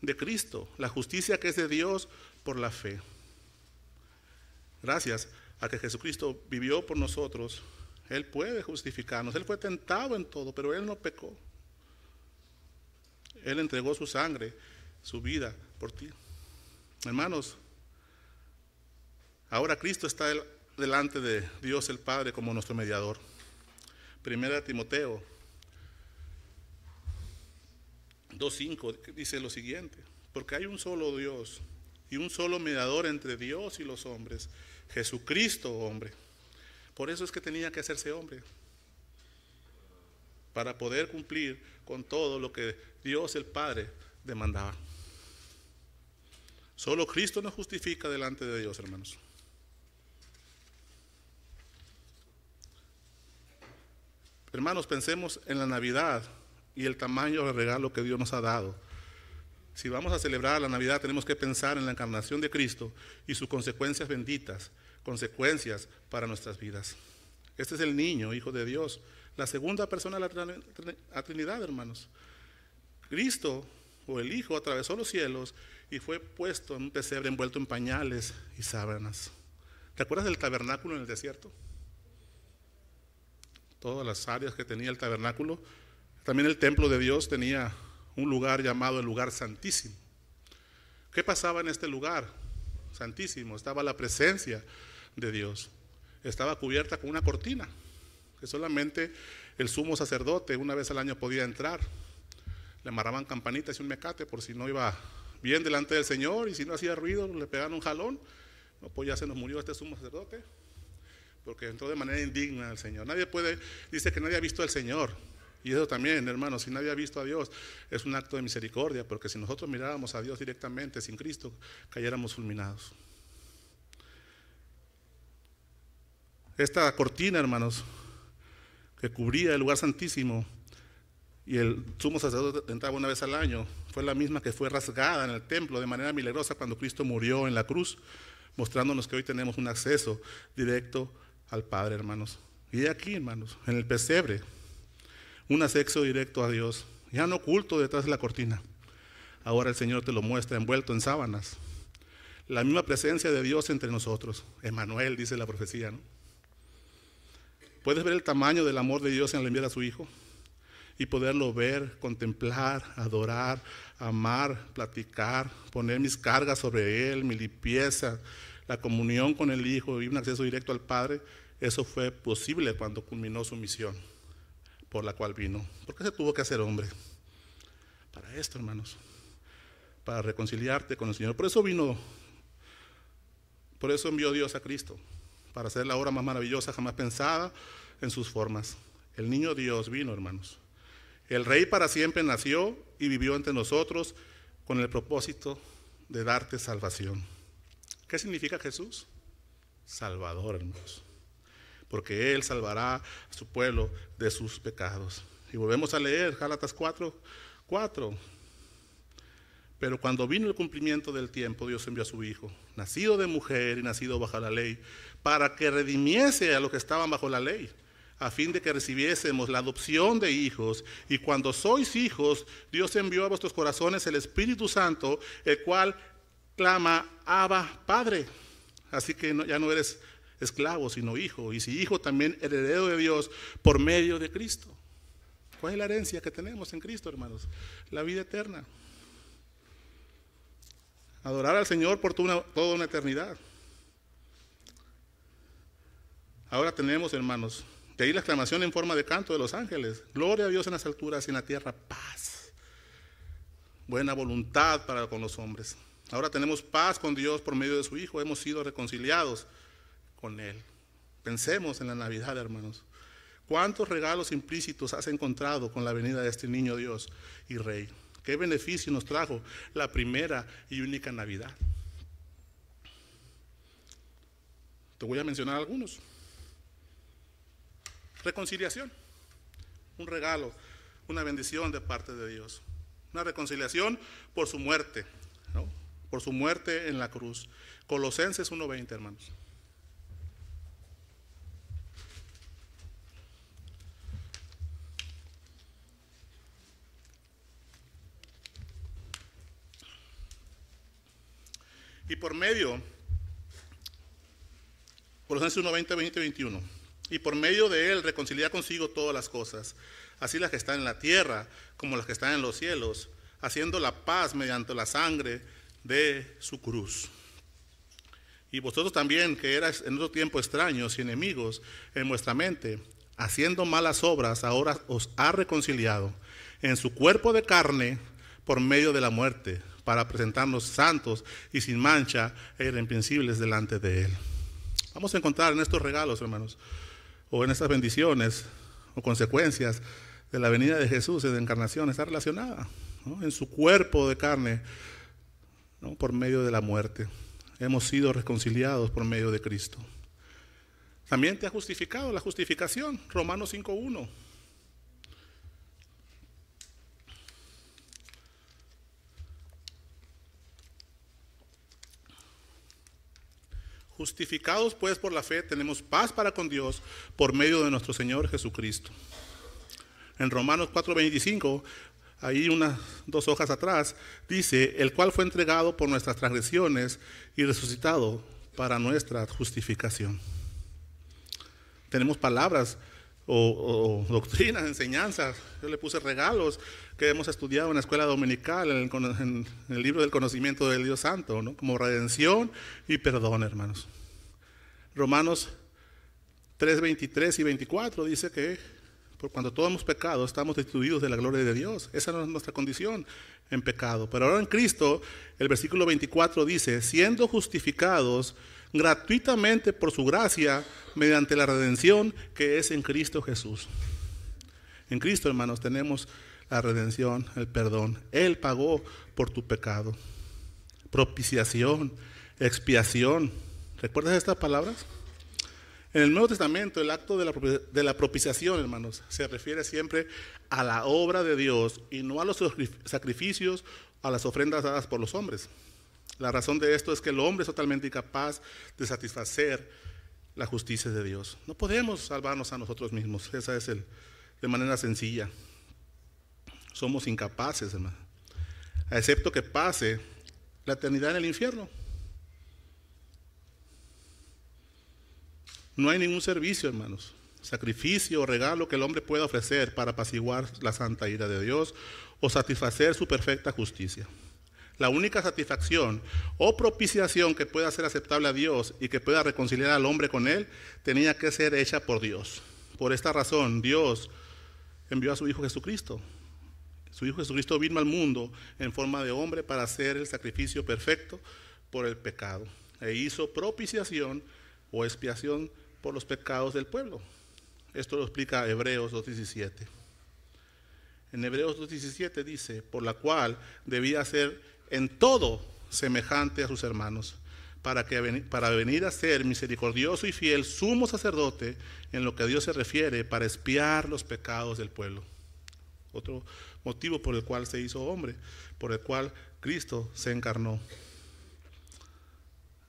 de Cristo, la justicia que es de Dios por la fe. Gracias a que Jesucristo vivió por nosotros, Él puede justificarnos. Él fue tentado en todo, pero Él no pecó. Él entregó su sangre, su vida por ti. Hermanos, ahora Cristo está delante de Dios el Padre como nuestro mediador. Primera de Timoteo 2:5 dice lo siguiente: porque hay un solo Dios y un solo mediador entre Dios y los hombres, Jesucristo hombre. Por eso es que tenía que hacerse hombre, para poder cumplir con todo lo que Dios el Padre demandaba. Solo Cristo nos justifica delante de Dios, hermanos. Hermanos, pensemos en la Navidad y el tamaño del regalo que Dios nos ha dado. Si vamos a celebrar la Navidad, tenemos que pensar en la encarnación de Cristo y sus consecuencias benditas, consecuencias para nuestras vidas. Este es el niño, Hijo de Dios, la segunda persona de la Trinidad, hermanos. Cristo, o el Hijo, atravesó los cielos y fue puesto en un pesebre envuelto en pañales y sábanas. ¿Te acuerdas del tabernáculo en el desierto? Todas las áreas que tenía el tabernáculo. También el templo de Dios tenía un lugar llamado el lugar santísimo. ¿Qué pasaba en este lugar santísimo? Estaba la presencia de Dios. Estaba cubierta con una cortina, que solamente el sumo sacerdote una vez al año podía entrar. Le amarraban campanitas y un mecate por si no iba bien delante del Señor, y si no hacía ruido le pegaban un jalón. No, pues ya se nos murió este sumo sacerdote, porque entró de manera indigna al Señor. Dice que nadie ha visto al Señor. Y eso también, hermanos, si nadie ha visto a Dios, es un acto de misericordia, porque si nosotros miráramos a Dios directamente sin Cristo, cayéramos fulminados. Esta cortina, hermanos, que cubría el lugar santísimo y el sumo sacerdote entraba una vez al año, fue la misma que fue rasgada en el templo de manera milagrosa cuando Cristo murió en la cruz, mostrándonos que hoy tenemos un acceso directo al Padre, hermanos. Y aquí, hermanos, en el pesebre, un acceso directo a Dios, ya no oculto detrás de la cortina. Ahora el Señor te lo muestra envuelto en sábanas. La misma presencia de Dios entre nosotros. Emmanuel, dice la profecía, ¿no? ¿Puedes ver el tamaño del amor de Dios en enviar a su Hijo? Y poderlo ver, contemplar, adorar, amar, platicar, poner mis cargas sobre Él, mi limpieza, la comunión con el Hijo y un acceso directo al Padre. Eso fue posible cuando culminó su misión por la cual vino. ¿Por qué se tuvo que hacer hombre? Para esto, hermanos, para reconciliarte con el Señor. Por eso envió Dios a Cristo, para hacer la obra más maravillosa jamás pensada en sus formas. El niño Dios vino, hermanos. El Rey para siempre nació y vivió entre nosotros con el propósito de darte salvación. ¿Qué significa Jesús? Salvador, hermanos. Porque Él salvará a su pueblo de sus pecados. Y volvemos a leer Gálatas 4:4. Pero cuando vino el cumplimiento del tiempo, Dios envió a su Hijo, nacido de mujer y nacido bajo la ley, para que redimiese a los que estaban bajo la ley, a fin de que recibiésemos la adopción de hijos. Y cuando sois hijos, Dios envió a vuestros corazones el Espíritu Santo, el cual clama, Abba, Padre. Así que ya no eres esclavo, sino hijo. Y si hijo, también heredero de Dios por medio de Cristo. ¿Cuál es la herencia que tenemos en Cristo, hermanos? La vida eterna. Adorar al Señor por toda una eternidad. Ahora tenemos, hermanos, de ahí la exclamación en forma de canto de los ángeles. Gloria a Dios en las alturas y en la tierra paz. Buena voluntad para con los hombres. Ahora tenemos paz con Dios por medio de su Hijo. Hemos sido reconciliados con Él. Pensemos en la Navidad, hermanos. ¿Cuántos regalos implícitos has encontrado con la venida de este niño Dios y Rey? ¿Qué beneficio nos trajo la primera y única Navidad? Te voy a mencionar algunos. Reconciliación, un regalo, una bendición de parte de Dios. Una reconciliación por su muerte, ¿no? Por su muerte en la cruz. Colosenses 1:20, hermanos. Y por medio, Colosenses 1:20, 20 y 21. Y por medio de Él reconciliar consigo todas las cosas, así las que están en la tierra como las que están en los cielos, haciendo la paz mediante la sangre de su cruz. Y vosotros también, que erais en otro tiempo extraños y enemigos en vuestra mente, haciendo malas obras, ahora os ha reconciliado en su cuerpo de carne por medio de la muerte, para presentarnos santos y sin mancha e irreprensibles delante de Él. Vamos a encontrar en estos regalos, hermanos, o en estas bendiciones o consecuencias de la venida de Jesús en la encarnación, está relacionada, ¿no? En su cuerpo de carne, ¿no? Por medio de la muerte. Hemos sido reconciliados por medio de Cristo. También te ha justificado la justificación, Romanos 5:1. Justificados pues por la fe, tenemos paz para con Dios por medio de nuestro Señor Jesucristo. En Romanos 4:25, ahí unas 2 hojas atrás, dice, el cual fue entregado por nuestras transgresiones y resucitado para nuestra justificación. Tenemos palabras o doctrinas, enseñanzas. Yo le puse regalos que hemos estudiado en la escuela dominical, en el libro del conocimiento del Dios Santo, ¿no? Como redención y perdón, hermanos. Romanos 3:23 y 24 dice que por cuando todos hemos pecado, estamos destituidos de la gloria de Dios. Esa no es nuestra condición en pecado. Pero ahora en Cristo, el versículo 24 dice, siendo justificados gratuitamente por su gracia, mediante la redención que es en Cristo Jesús. En Cristo, hermanos, tenemos la redención, el perdón. Él pagó por tu pecado. Propiciación, expiación. ¿Recuerdas estas palabras? En el Nuevo Testamento, el acto de la propiciación, hermanos, se refiere siempre a la obra de Dios y no a los sacrificios, a las ofrendas dadas por los hombres. La razón de esto es que el hombre es totalmente incapaz de satisfacer la justicia de Dios. No podemos salvarnos a nosotros mismos, esa es de manera sencilla. Somos incapaces, hermano, excepto que pase la eternidad en el infierno. No hay ningún servicio, hermanos, sacrificio o regalo que el hombre pueda ofrecer para apaciguar la santa ira de Dios o satisfacer su perfecta justicia. La única satisfacción o propiciación que pueda ser aceptable a Dios y que pueda reconciliar al hombre con Él, tenía que ser hecha por Dios. Por esta razón, Dios envió a su Hijo Jesucristo. Su Hijo Jesucristo vino al mundo en forma de hombre para hacer el sacrificio perfecto por el pecado. E hizo propiciación o expiación por los pecados del pueblo. Esto lo explica Hebreos 2:17. En Hebreos 2:17 dice, por la cual debía ser en todo semejante a sus hermanos, para venir a ser misericordioso y fiel sumo sacerdote en lo que a Dios se refiere, para expiar los pecados del pueblo. Otro motivo por el cual se hizo hombre, por el cual Cristo se encarnó.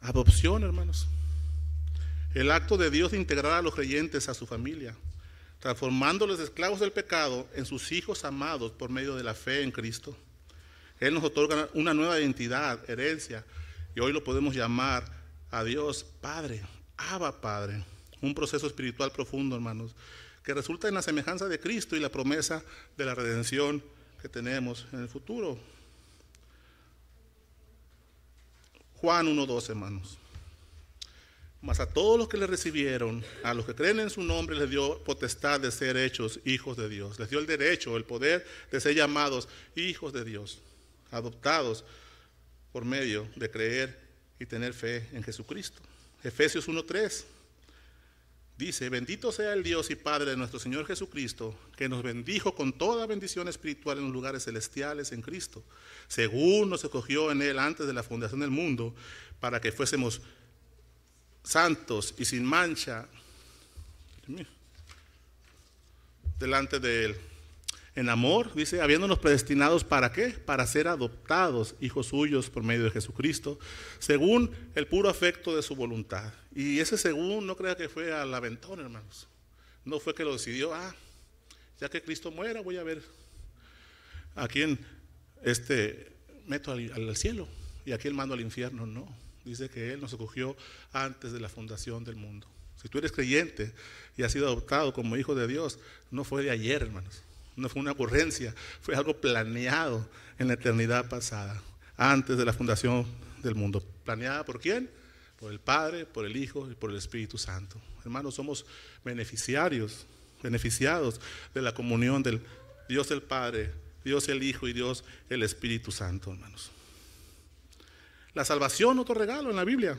Adopción, hermanos. El acto de Dios de integrar a los creyentes a su familia, transformándolos de esclavos del pecado en sus hijos amados por medio de la fe en Cristo. Él nos otorga una nueva identidad, herencia, y hoy lo podemos llamar a Dios Padre, Abba Padre. Un proceso espiritual profundo, hermanos, que resulta en la semejanza de Cristo y la promesa de la redención que tenemos en el futuro. Juan 1:12, hermanos. Mas a todos los que le recibieron, a los que creen en su nombre, les dio potestad de ser hechos hijos de Dios. Les dio el derecho, el poder de ser llamados hijos de Dios, adoptados por medio de creer y tener fe en Jesucristo. Efesios 1:3 dice, bendito sea el Dios y Padre de nuestro Señor Jesucristo, que nos bendijo con toda bendición espiritual en los lugares celestiales en Cristo, según nos escogió en Él antes de la fundación del mundo, para que fuésemos santos y sin mancha delante de Él. En amor, dice, habiéndonos predestinados ¿para qué? Para ser adoptados hijos suyos por medio de Jesucristo, según el puro afecto de su voluntad. Y ese según, no crea que fue al aventón, hermanos. No fue que lo decidió, ya que Cristo muera, voy a ver a quién meto al cielo y a quién mando al infierno. No. Dice que Él nos escogió antes de la fundación del mundo. Si tú eres creyente y has sido adoptado como hijo de Dios, no fue de ayer, hermanos. No fue una ocurrencia, fue algo planeado en la eternidad pasada, antes de la fundación del mundo. ¿Planeada por quién? Por el Padre, por el Hijo y por el Espíritu Santo. Hermanos, somos beneficiados de la comunión del Dios el Padre, Dios el Hijo y Dios el Espíritu Santo, hermanos. La salvación, otro regalo en la Biblia.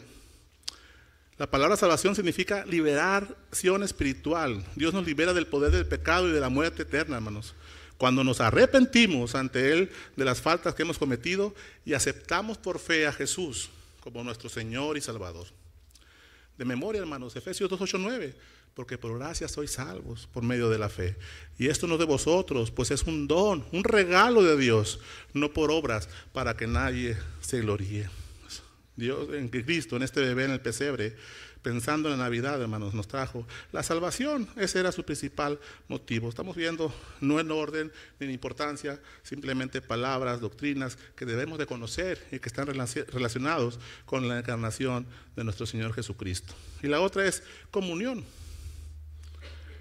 La palabra salvación significa liberación espiritual. Dios nos libera del poder del pecado y de la muerte eterna, hermanos. Cuando nos arrepentimos ante Él de las faltas que hemos cometido y aceptamos por fe a Jesús como nuestro Señor y Salvador. De memoria, hermanos, Efesios 2:8-9, porque por gracia sois salvos por medio de la fe. Y esto no de vosotros, pues es un don, un regalo de Dios, no por obras, para que nadie se gloríe. Dios, en que Cristo, en este bebé en el pesebre, pensando en la Navidad, hermanos, nos trajo la salvación. Ese era su principal motivo. Estamos viendo, no en orden ni en importancia, simplemente palabras, doctrinas que debemos de conocer y que están relacionados con la encarnación de nuestro Señor Jesucristo. Y la otra es comunión.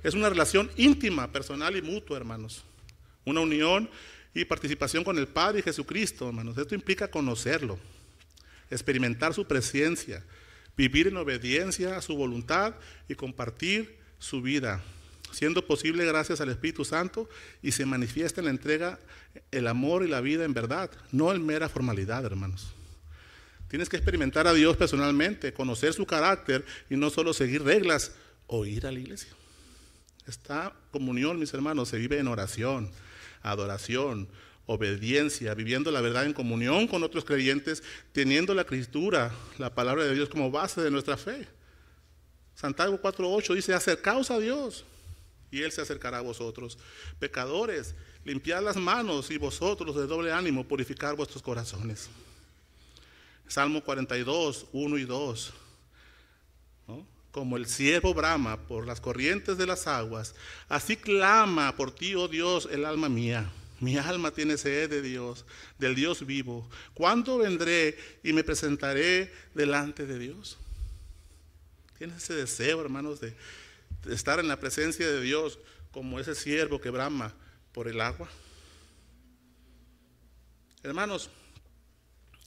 Es una relación íntima, personal y mutua, hermanos. Una unión y participación con el Padre y Jesucristo, hermanos. Esto implica conocerlo, experimentar su presencia, vivir en obediencia a su voluntad y compartir su vida, siendo posible gracias al Espíritu Santo, y se manifiesta en la entrega el amor y la vida en verdad, no en mera formalidad, hermanos. Tienes que experimentar a Dios personalmente, conocer su carácter y no solo seguir reglas o ir a la iglesia. Esta comunión, mis hermanos, se vive en oración, adoración, obediencia, viviendo la verdad en comunión con otros creyentes, teniendo la Escritura, la palabra de Dios como base de nuestra fe. Santiago 4:8 dice: acercaos a Dios y Él se acercará a vosotros. Pecadores, limpiad las manos, y vosotros de doble ánimo purificar vuestros corazones. Salmo 42, 1 y 2, ¿no? Como el ciervo brama por las corrientes de las aguas, así clama por ti, oh Dios, el alma mía. Mi alma tiene sed de Dios, del Dios vivo. ¿Cuándo vendré y me presentaré delante de Dios? ¿Tienes ese deseo, hermanos, de estar en la presencia de Dios como ese ciervo que brama por el agua? Hermanos,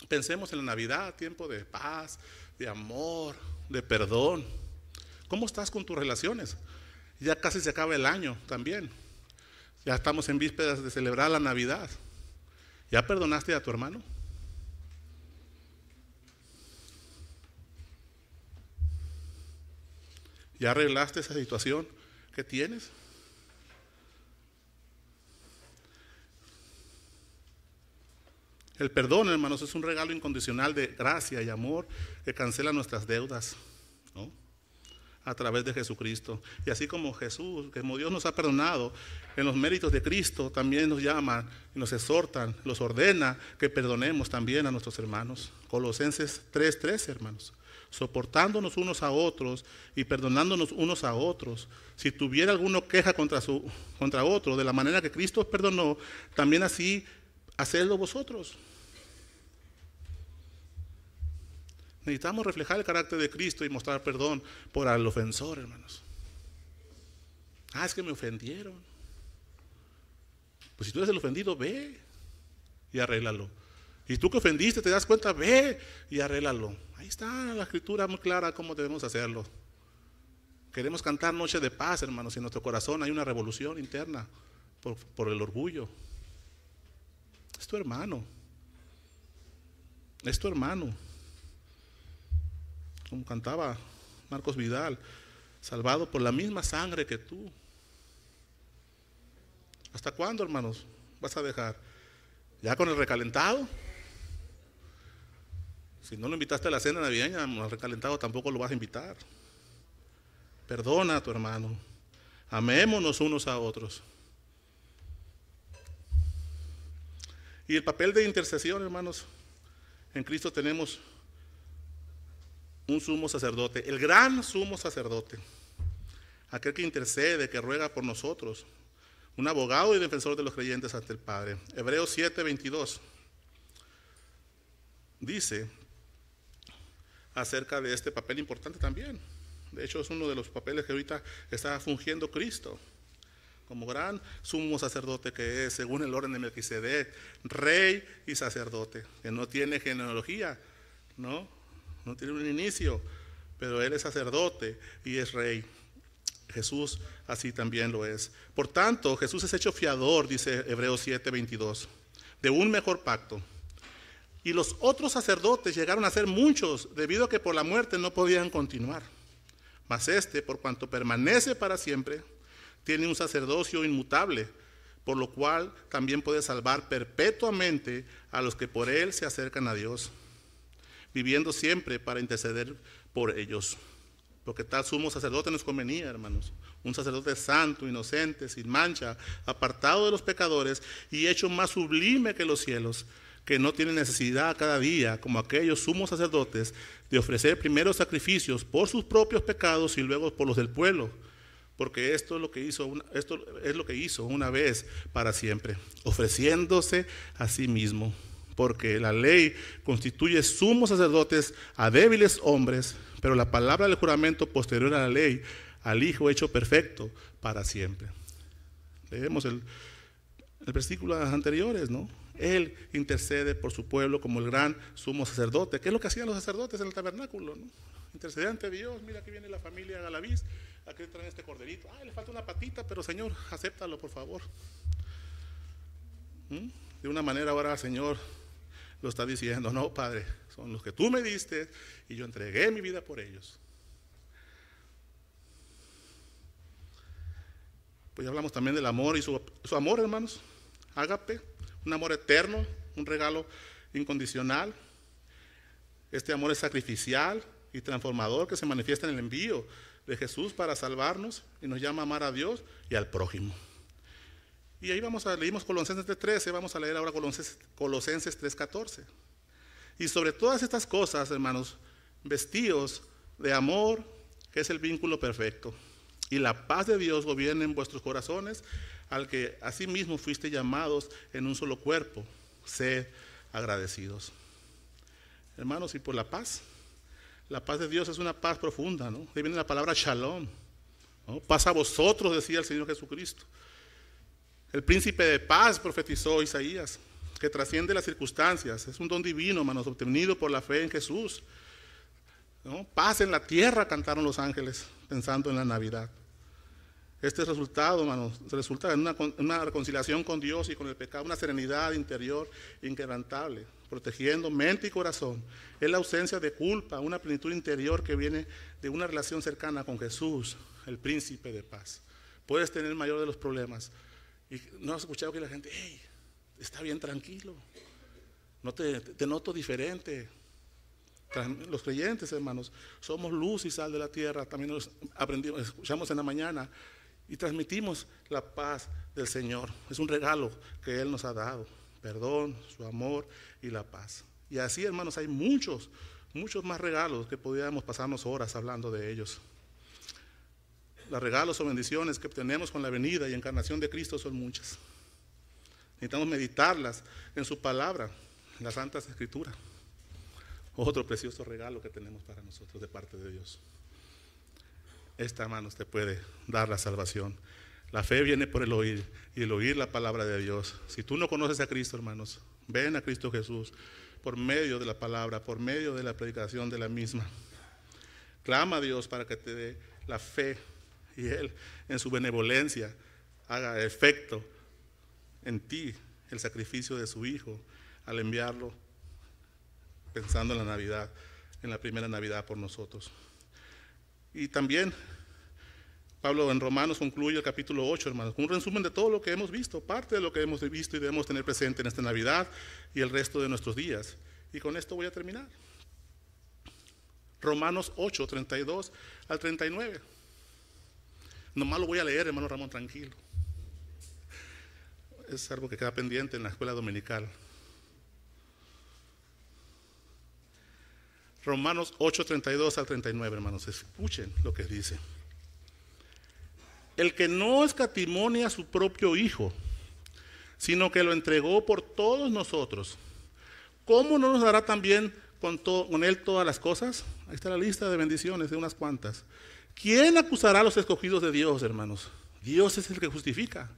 pensemos en la Navidad, tiempo de paz, de amor, de perdón. ¿Cómo estás con tus relaciones? Ya casi se acaba el año también. Ya estamos en vísperas de celebrar la Navidad. ¿Ya perdonaste a tu hermano? ¿Ya arreglaste esa situación que tienes? El perdón, hermanos, es un regalo incondicional de gracia y amor que cancela nuestras deudas, ¿no? A través de Jesucristo. Y así como Jesús, como Dios nos ha perdonado, en los méritos de Cristo también nos llaman, nos exhortan, los ordena que perdonemos también a nuestros hermanos. Colosenses 3:13, hermanos. Soportándonos unos a otros y perdonándonos unos a otros. Si tuviera alguno queja contra otro, de la manera que Cristo os perdonó, también así hacedlo vosotros. Necesitamos reflejar el carácter de Cristo y mostrar perdón por el ofensor, hermanos. Es que me ofendieron. Pues si tú eres el ofendido, ve y arréglalo. Y tú que ofendiste, te das cuenta, ve y arréglalo. Ahí está la Escritura muy clara cómo debemos hacerlo. Queremos cantar Noche de Paz, hermanos, y en nuestro corazón hay una revolución interna por el orgullo. Es tu hermano. Es tu hermano. Como cantaba Marcos Vidal, salvado por la misma sangre que tú. ¿Hasta cuándo, hermanos, vas a dejar? ¿Ya con el recalentado? Si no lo invitaste a la cena navideña, al recalentado tampoco lo vas a invitar. Perdona a tu hermano. Amémonos unos a otros. Y el papel de intercesión, hermanos, en Cristo tenemos un sumo sacerdote, el gran sumo sacerdote, aquel que intercede, que ruega por nosotros, un abogado y defensor de los creyentes ante el Padre. Hebreos 7:22 dice acerca de este papel importante también. De hecho, es uno de los papeles que ahorita está fungiendo Cristo, como gran sumo sacerdote que es, según el orden de Melquisedec, rey y sacerdote, que no tiene genealogía, no tiene un inicio, pero Él es sacerdote y es rey. Jesús así también lo es. Por tanto, Jesús es hecho fiador, dice Hebreos 7:22, de un mejor pacto. Y los otros sacerdotes llegaron a ser muchos, debido a que por la muerte no podían continuar. Mas este, por cuanto permanece para siempre, tiene un sacerdocio inmutable, por lo cual también puede salvar perpetuamente a los que por Él se acercan a Dios, viviendo siempre para interceder por ellos. Porque tal sumo sacerdote nos convenía, hermanos. Un sacerdote santo, inocente, sin mancha, apartado de los pecadores y hecho más sublime que los cielos, que no tienen necesidad cada día, como aquellos sumos sacerdotes, de ofrecer primero sacrificios por sus propios pecados y luego por los del pueblo, porque esto es lo que hizo una vez para siempre, ofreciéndose a sí mismo, porque la ley constituye sumos sacerdotes a débiles hombres, pero la palabra del juramento posterior a la ley, al Hijo hecho perfecto para siempre. Leemos el versículo anteriores, ¿no? Él intercede por su pueblo como el gran sumo sacerdote. ¿Qué es lo que hacían los sacerdotes en el tabernáculo, no? Interceder ante Dios. Mira, aquí viene la familia Galaviz, aquí traen este corderito. Le falta una patita, pero Señor, acéptalo por favor. De una manera ahora el Señor lo está diciendo: no, Padre, son los que tú me diste y yo entregué mi vida por ellos. Pues ya hablamos también del amor y su amor, hermanos. Ágape, un amor eterno, un regalo incondicional. Este amor es sacrificial y transformador que se manifiesta en el envío de Jesús para salvarnos y nos llama a amar a Dios y al prójimo. Y ahí leímos Colosenses 3:13, vamos a leer ahora Colosenses 3:14. Y sobre todas estas cosas, hermanos, vestidos de amor, que es el vínculo perfecto. Y la paz de Dios gobierne en vuestros corazones, al que asimismo fuiste llamados en un solo cuerpo. Sed agradecidos. Hermanos, y por la paz de Dios es una paz profunda, ¿no? Ahí viene la palabra shalom, ¿no? Paz a vosotros, decía el Señor Jesucristo. El príncipe de paz profetizó Isaías, que trasciende las circunstancias. Es un don divino, hermanos, obtenido por la fe en Jesús, ¿no? Paz en la tierra, cantaron los ángeles, pensando en la Navidad. Este resultado, hermanos, resulta en una reconciliación con Dios y con el pecado, una serenidad interior inquebrantable, protegiendo mente y corazón. Es la ausencia de culpa, una plenitud interior que viene de una relación cercana con Jesús, el príncipe de paz. Puedes tener el mayor de los problemas. Y no has escuchado que la gente, hey, está bien tranquilo, no te noto diferente. Los creyentes, hermanos, somos luz y sal de la tierra. También nos escuchamos en la mañana y transmitimos la paz del Señor. Es un regalo que Él nos ha dado: perdón, su amor y la paz. Y así, hermanos, hay muchos más regalos que podríamos pasarnos horas hablando de ellos. Los regalos o bendiciones que obtenemos con la venida y encarnación de Cristo son muchas. Necesitamos meditarlas en su palabra, en las Santas Escrituras. Otro precioso regalo que tenemos para nosotros de parte de Dios. Esta mano te puede dar la salvación. La fe viene por el oír, y el oír la palabra de Dios. Si tú no conoces a Cristo, hermanos, ven a Cristo Jesús por medio de la palabra, por medio de la predicación de la misma. Clama a Dios para que te dé la fe, y Él, en su benevolencia, haga efecto en ti el sacrificio de su Hijo al enviarlo, pensando en la Navidad, en la primera Navidad por nosotros. Y también Pablo en Romanos concluye el capítulo 8, hermanos, con un resumen de todo lo que hemos visto, parte de lo que hemos visto y debemos tener presente en esta Navidad y el resto de nuestros días. Y con esto voy a terminar. Romanos 8, 32 al 39. Nomás lo voy a leer, hermano Ramón, tranquilo. Es algo que queda pendiente en la escuela dominical. Romanos 8, 32 al 39, hermanos, escuchen lo que dice. El que no escatimó ni a su propio Hijo, sino que lo entregó por todos nosotros, ¿cómo no nos dará también con Él todas las cosas? Ahí está la lista de bendiciones, de unas cuantas. ¿Quién acusará a los escogidos de Dios, hermanos? Dios es el que justifica.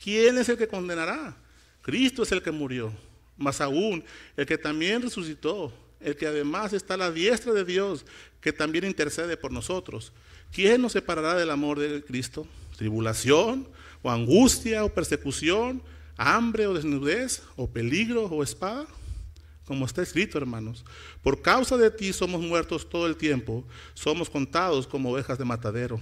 ¿Quién es el que condenará? Cristo es el que murió, más aún el que también resucitó, el que además está a la diestra de Dios, que también intercede por nosotros. ¿Quién nos separará del amor de Cristo? ¿Tribulación, o angustia, o persecución, hambre, o desnudez, o peligro, o espada? Como está escrito, hermanos, por causa de ti somos muertos todo el tiempo, somos contados como ovejas de matadero.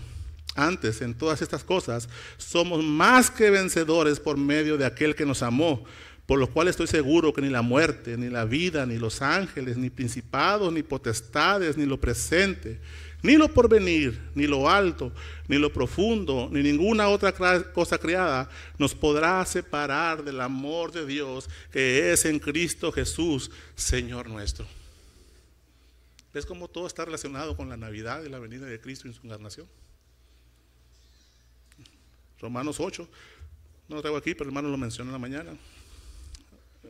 Antes, en todas estas cosas, somos más que vencedores por medio de aquel que nos amó, por lo cual estoy seguro que ni la muerte, ni la vida, ni los ángeles, ni principados, ni potestades, ni lo presente, Ni lo porvenir, ni lo alto, ni lo profundo, ni ninguna otra cosa creada nos podrá separar del amor de Dios que es en Cristo Jesús, Señor nuestro. ¿Ves cómo todo está relacionado con la Navidad y la venida de Cristo en su encarnación? Romanos 8, no lo traigo aquí, pero el hermano lo mencionó en la mañana.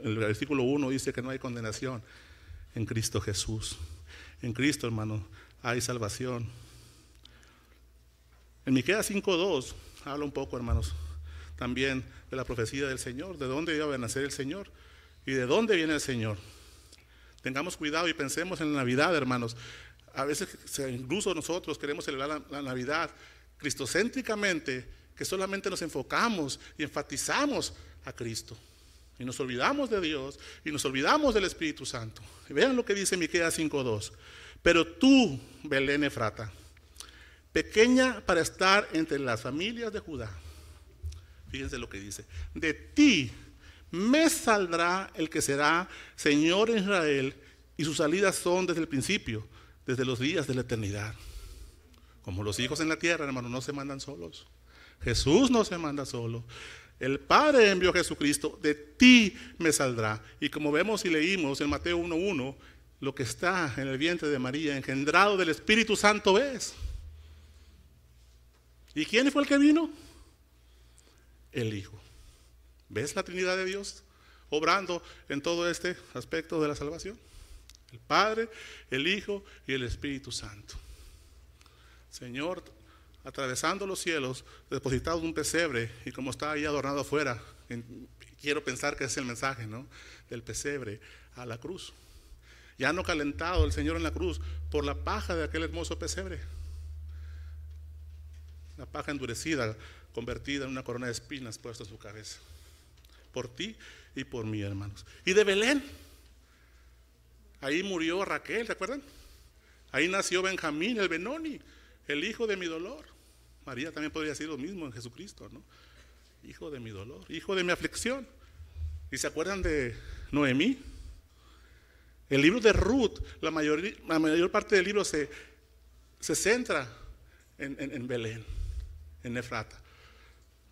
El versículo 1 dice que no hay condenación en Cristo Jesús. En Cristo, hermano, hay salvación. En Miqueas 5:2 habla un poco, hermanos, también de la profecía del Señor, de dónde iba a nacer el Señor y de dónde viene el Señor. Tengamos cuidado y pensemos en la Navidad, hermanos. A veces incluso nosotros queremos celebrar la Navidad cristocéntricamente, que solamente nos enfocamos y enfatizamos a Cristo. Y nos olvidamos de Dios y nos olvidamos del Espíritu Santo. Y vean lo que dice Miqueas 5:2. Pero tú, Belén Efrata, pequeña para estar entre las familias de Judá. Fíjense lo que dice. De ti me saldrá el que será Señor en Israel, y sus salidas son desde el principio, desde los días de la eternidad. Como los hijos en la tierra, hermano, no se mandan solos. Jesús no se manda solo. El Padre envió a Jesucristo, de ti me saldrá. Y como vemos y leímos en Mateo 1:1, lo que está en el vientre de María, engendrado del Espíritu Santo es. ¿Y quién fue el que vino? El Hijo. ¿Ves la Trinidad de Dios obrando en todo este aspecto de la salvación? El Padre, el Hijo y el Espíritu Santo. Señor, atravesando los cielos, depositado en un pesebre, y como está ahí adornado afuera, quiero pensar que es el mensaje, ¿no?, del pesebre a la cruz. Ya no calentado el Señor en la cruz por la paja de aquel hermoso pesebre. La paja endurecida, convertida en una corona de espinas puesta en su cabeza. Por ti y por mí, hermanos. Y de Belén, ahí murió Raquel, ¿se acuerdan? Ahí nació Benjamín, el Benoni, el hijo de mi dolor. María también podría decir lo mismo en Jesucristo, ¿no? Hijo de mi dolor, hijo de mi aflicción. ¿Y se acuerdan de Noemí? El libro de Ruth, la mayor parte del libro se centra en Belén, en Efrata,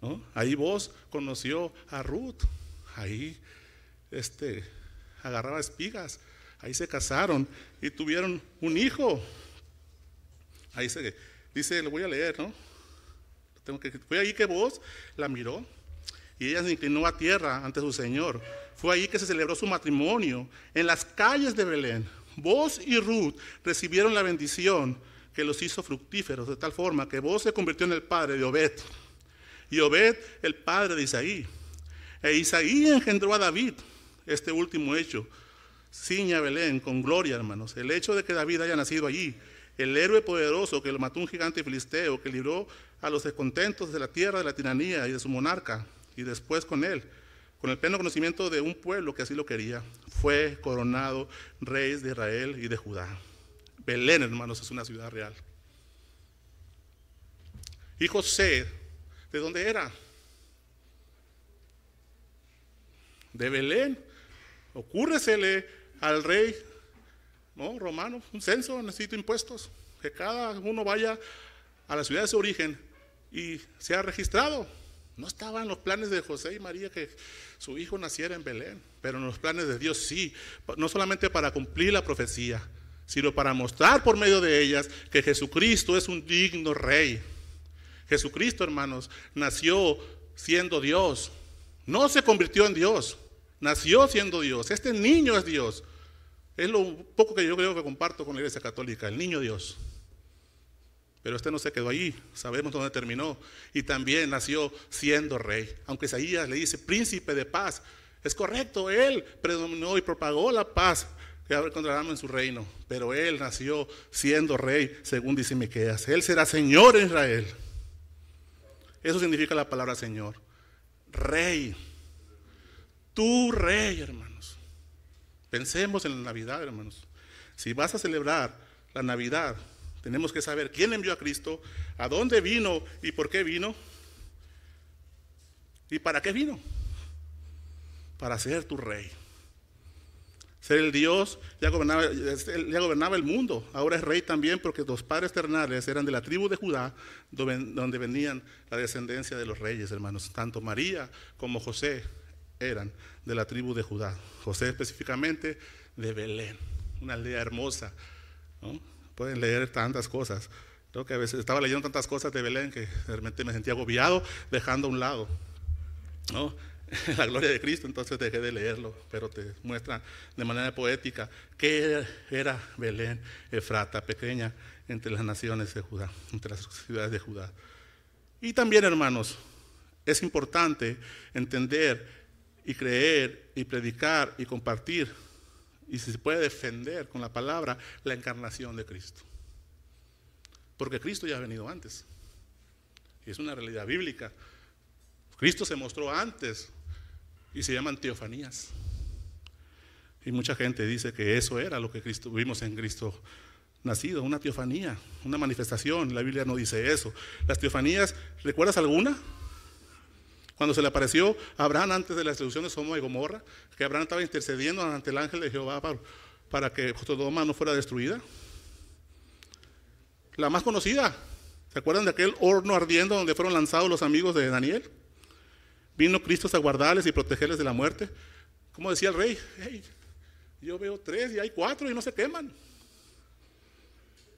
¿no? Ahí Boaz conoció a Ruth, ahí agarraba espigas, ahí se casaron y tuvieron un hijo. Ahí dice, lo voy a leer, ¿no? Fue ahí que Boaz la miró y ella se inclinó a tierra ante su señor. Fue ahí que se celebró su matrimonio, en las calles de Belén. Boaz y Ruth recibieron la bendición que los hizo fructíferos, de tal forma que Boaz se convirtió en el padre de Obed, y Obed el padre de Isaí. E Isaí engendró a David. Este último hecho ciña Belén con gloria, hermanos. El hecho de que David haya nacido allí, el héroe poderoso que lo mató un gigante filisteo, que libró a los descontentos de la tierra de la tiranía y de su monarca, y después con él, con el pleno conocimiento de un pueblo que así lo quería, fue coronado rey de Israel y de Judá. Belén, hermanos, es una ciudad real. Y José, ¿de dónde era? De Belén. Ocúrresele al rey, ¿no?, romano, un censo, necesito impuestos, que cada uno vaya a la ciudad de su origen y sea registrado. No estaban los planes de José y María que su hijo naciera en Belén, pero en los planes de Dios sí, no solamente para cumplir la profecía, sino para mostrar por medio de ellas que Jesucristo es un digno rey. Jesucristo, hermanos, nació siendo Dios, no se convirtió en Dios, nació siendo Dios. Este niño es Dios. Es lo poco que yo creo que comparto con la Iglesia Católica, el niño Dios. Pero no se quedó allí, sabemos dónde terminó. Y también nació siendo rey. Aunque Isaías le dice príncipe de paz, es correcto, él predominó y propagó la paz que ahora encontraremos en su reino. Pero él nació siendo rey, según dice Miqueas. Él será Señor en Israel. Eso significa la palabra Señor. Rey. Tu rey, hermanos. Pensemos en la Navidad, hermanos. Si vas a celebrar la Navidad, tenemos que saber quién envió a Cristo, a dónde vino y por qué vino. ¿Y para qué vino? Para ser tu rey. Ser el Dios, ya gobernaba el mundo. Ahora es rey también porque los padres terrenales eran de la tribu de Judá, donde venían la descendencia de los reyes, hermanos. Tanto María como José eran de la tribu de Judá. José específicamente de Belén, una aldea hermosa, ¿no? Pueden leer tantas cosas. Creo que a veces estaba leyendo tantas cosas de Belén que realmente me sentía agobiado, dejando a un lado, ¿no?, la gloria de Cristo. Entonces dejé de leerlo, pero te muestra de manera poética que era Belén Efrata, pequeña entre las naciones de Judá, entre las ciudades de Judá. Y también, hermanos, es importante entender y creer y predicar y compartir, y si se puede defender con la palabra, la encarnación de Cristo. Porque Cristo ya ha venido antes, y es una realidad bíblica. Cristo se mostró antes y se llaman teofanías. Y mucha gente dice que eso era lo que vimos en Cristo nacido, una teofanía, una manifestación. La Biblia no dice eso. Las teofanías, ¿recuerdas alguna? Cuando se le apareció a Abraham antes de la destrucción de Sodoma y Gomorra, que Abraham estaba intercediendo ante el ángel de Jehová para que Sodoma no fuera destruida. La más conocida, ¿se acuerdan de aquel horno ardiendo donde fueron lanzados los amigos de Daniel? Vino Cristo a guardarles y protegerles de la muerte. Como decía el rey, hey, yo veo 3 y hay 4 y no se queman.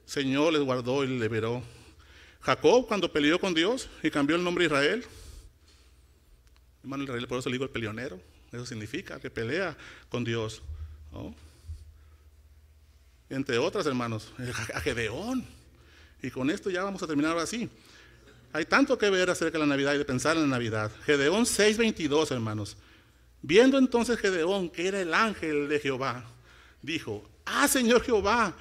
Señor les guardó y les liberó. Jacob, cuando peleó con Dios y cambió el nombre de Israel, hermano, Israel, por eso le digo el peleonero. Eso significa que pelea con Dios, ¿no? Entre otras, hermanos, a Gedeón. Y con esto ya vamos a terminar ahora sí. Hay tanto que ver acerca de la Navidad y de pensar en la Navidad. Gedeón 6:22, hermanos. Viendo entonces Gedeón que era el ángel de Jehová, dijo: Señor Jehová,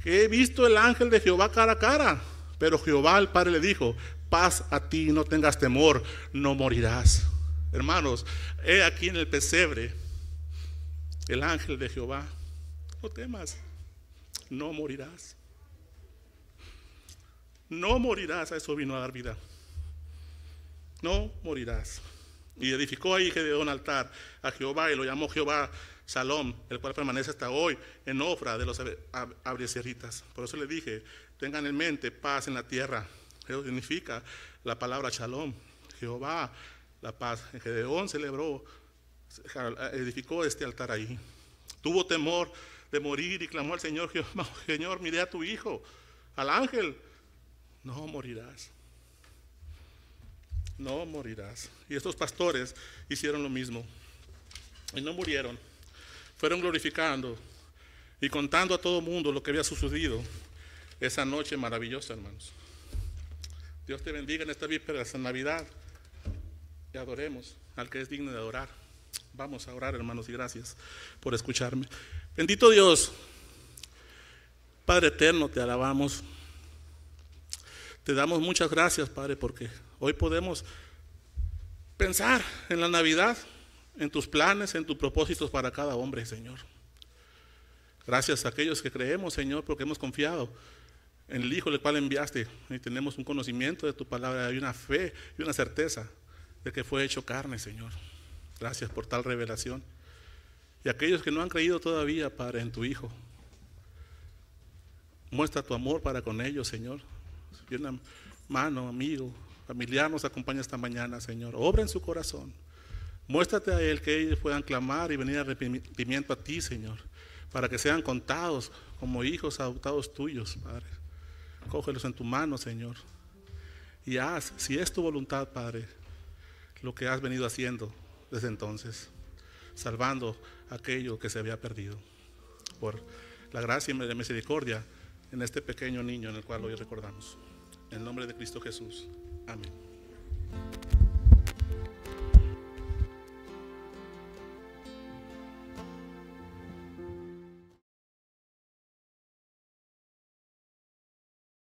que he visto el ángel de Jehová cara a cara. Pero Jehová el Padre le dijo: paz a ti, no tengas temor, no morirás. Hermanos, he aquí en el pesebre el ángel de Jehová. No temas, no morirás. No morirás, a eso vino a dar vida. No morirás. Y edificó ahí Gedeón altar a Jehová y lo llamó Jehová Shalom, el cual permanece hasta hoy en Ofra de los abiezeritas. Por eso le dije, tengan en mente paz en la tierra. Eso significa la palabra Shalom, Jehová, la paz. Gedeón celebró, edificó este altar ahí. Tuvo temor de morir y clamó al Señor: Jehová, Señor, miré a tu hijo, al ángel. No morirás. No morirás. Y estos pastores hicieron lo mismo. Y no murieron. Fueron glorificando y contando a todo el mundo lo que había sucedido esa noche maravillosa, hermanos. Dios te bendiga en esta víspera de Navidad. Y adoremos al que es digno de adorar. Vamos a orar, hermanos, y gracias por escucharme. Bendito Dios, Padre eterno, te alabamos. Te damos muchas gracias, Padre, porque hoy podemos pensar en la Navidad, en tus planes, en tus propósitos para cada hombre, Señor. Gracias a aquellos que creemos, Señor, porque hemos confiado en el Hijo del cual enviaste y tenemos un conocimiento de tu palabra y una fe y una certeza de que fue hecho carne, Señor. Gracias por tal revelación. Y aquellos que no han creído todavía, Padre, en tu Hijo, muestra tu amor para con ellos, Señor. Si una mano, amigo, familiar nos acompaña esta mañana, Señor, obra en su corazón. Muéstrate a Él, que ellos puedan clamar y venir arrepentimiento a ti, Señor, para que sean contados como hijos adoptados tuyos, Padre. Cógelos en tu mano, Señor, y haz, si es tu voluntad, Padre, lo que has venido haciendo desde entonces, salvando aquello que se había perdido, por la gracia y la misericordia en este pequeño niño en el cual hoy recordamos. En el nombre de Cristo Jesús. Amén.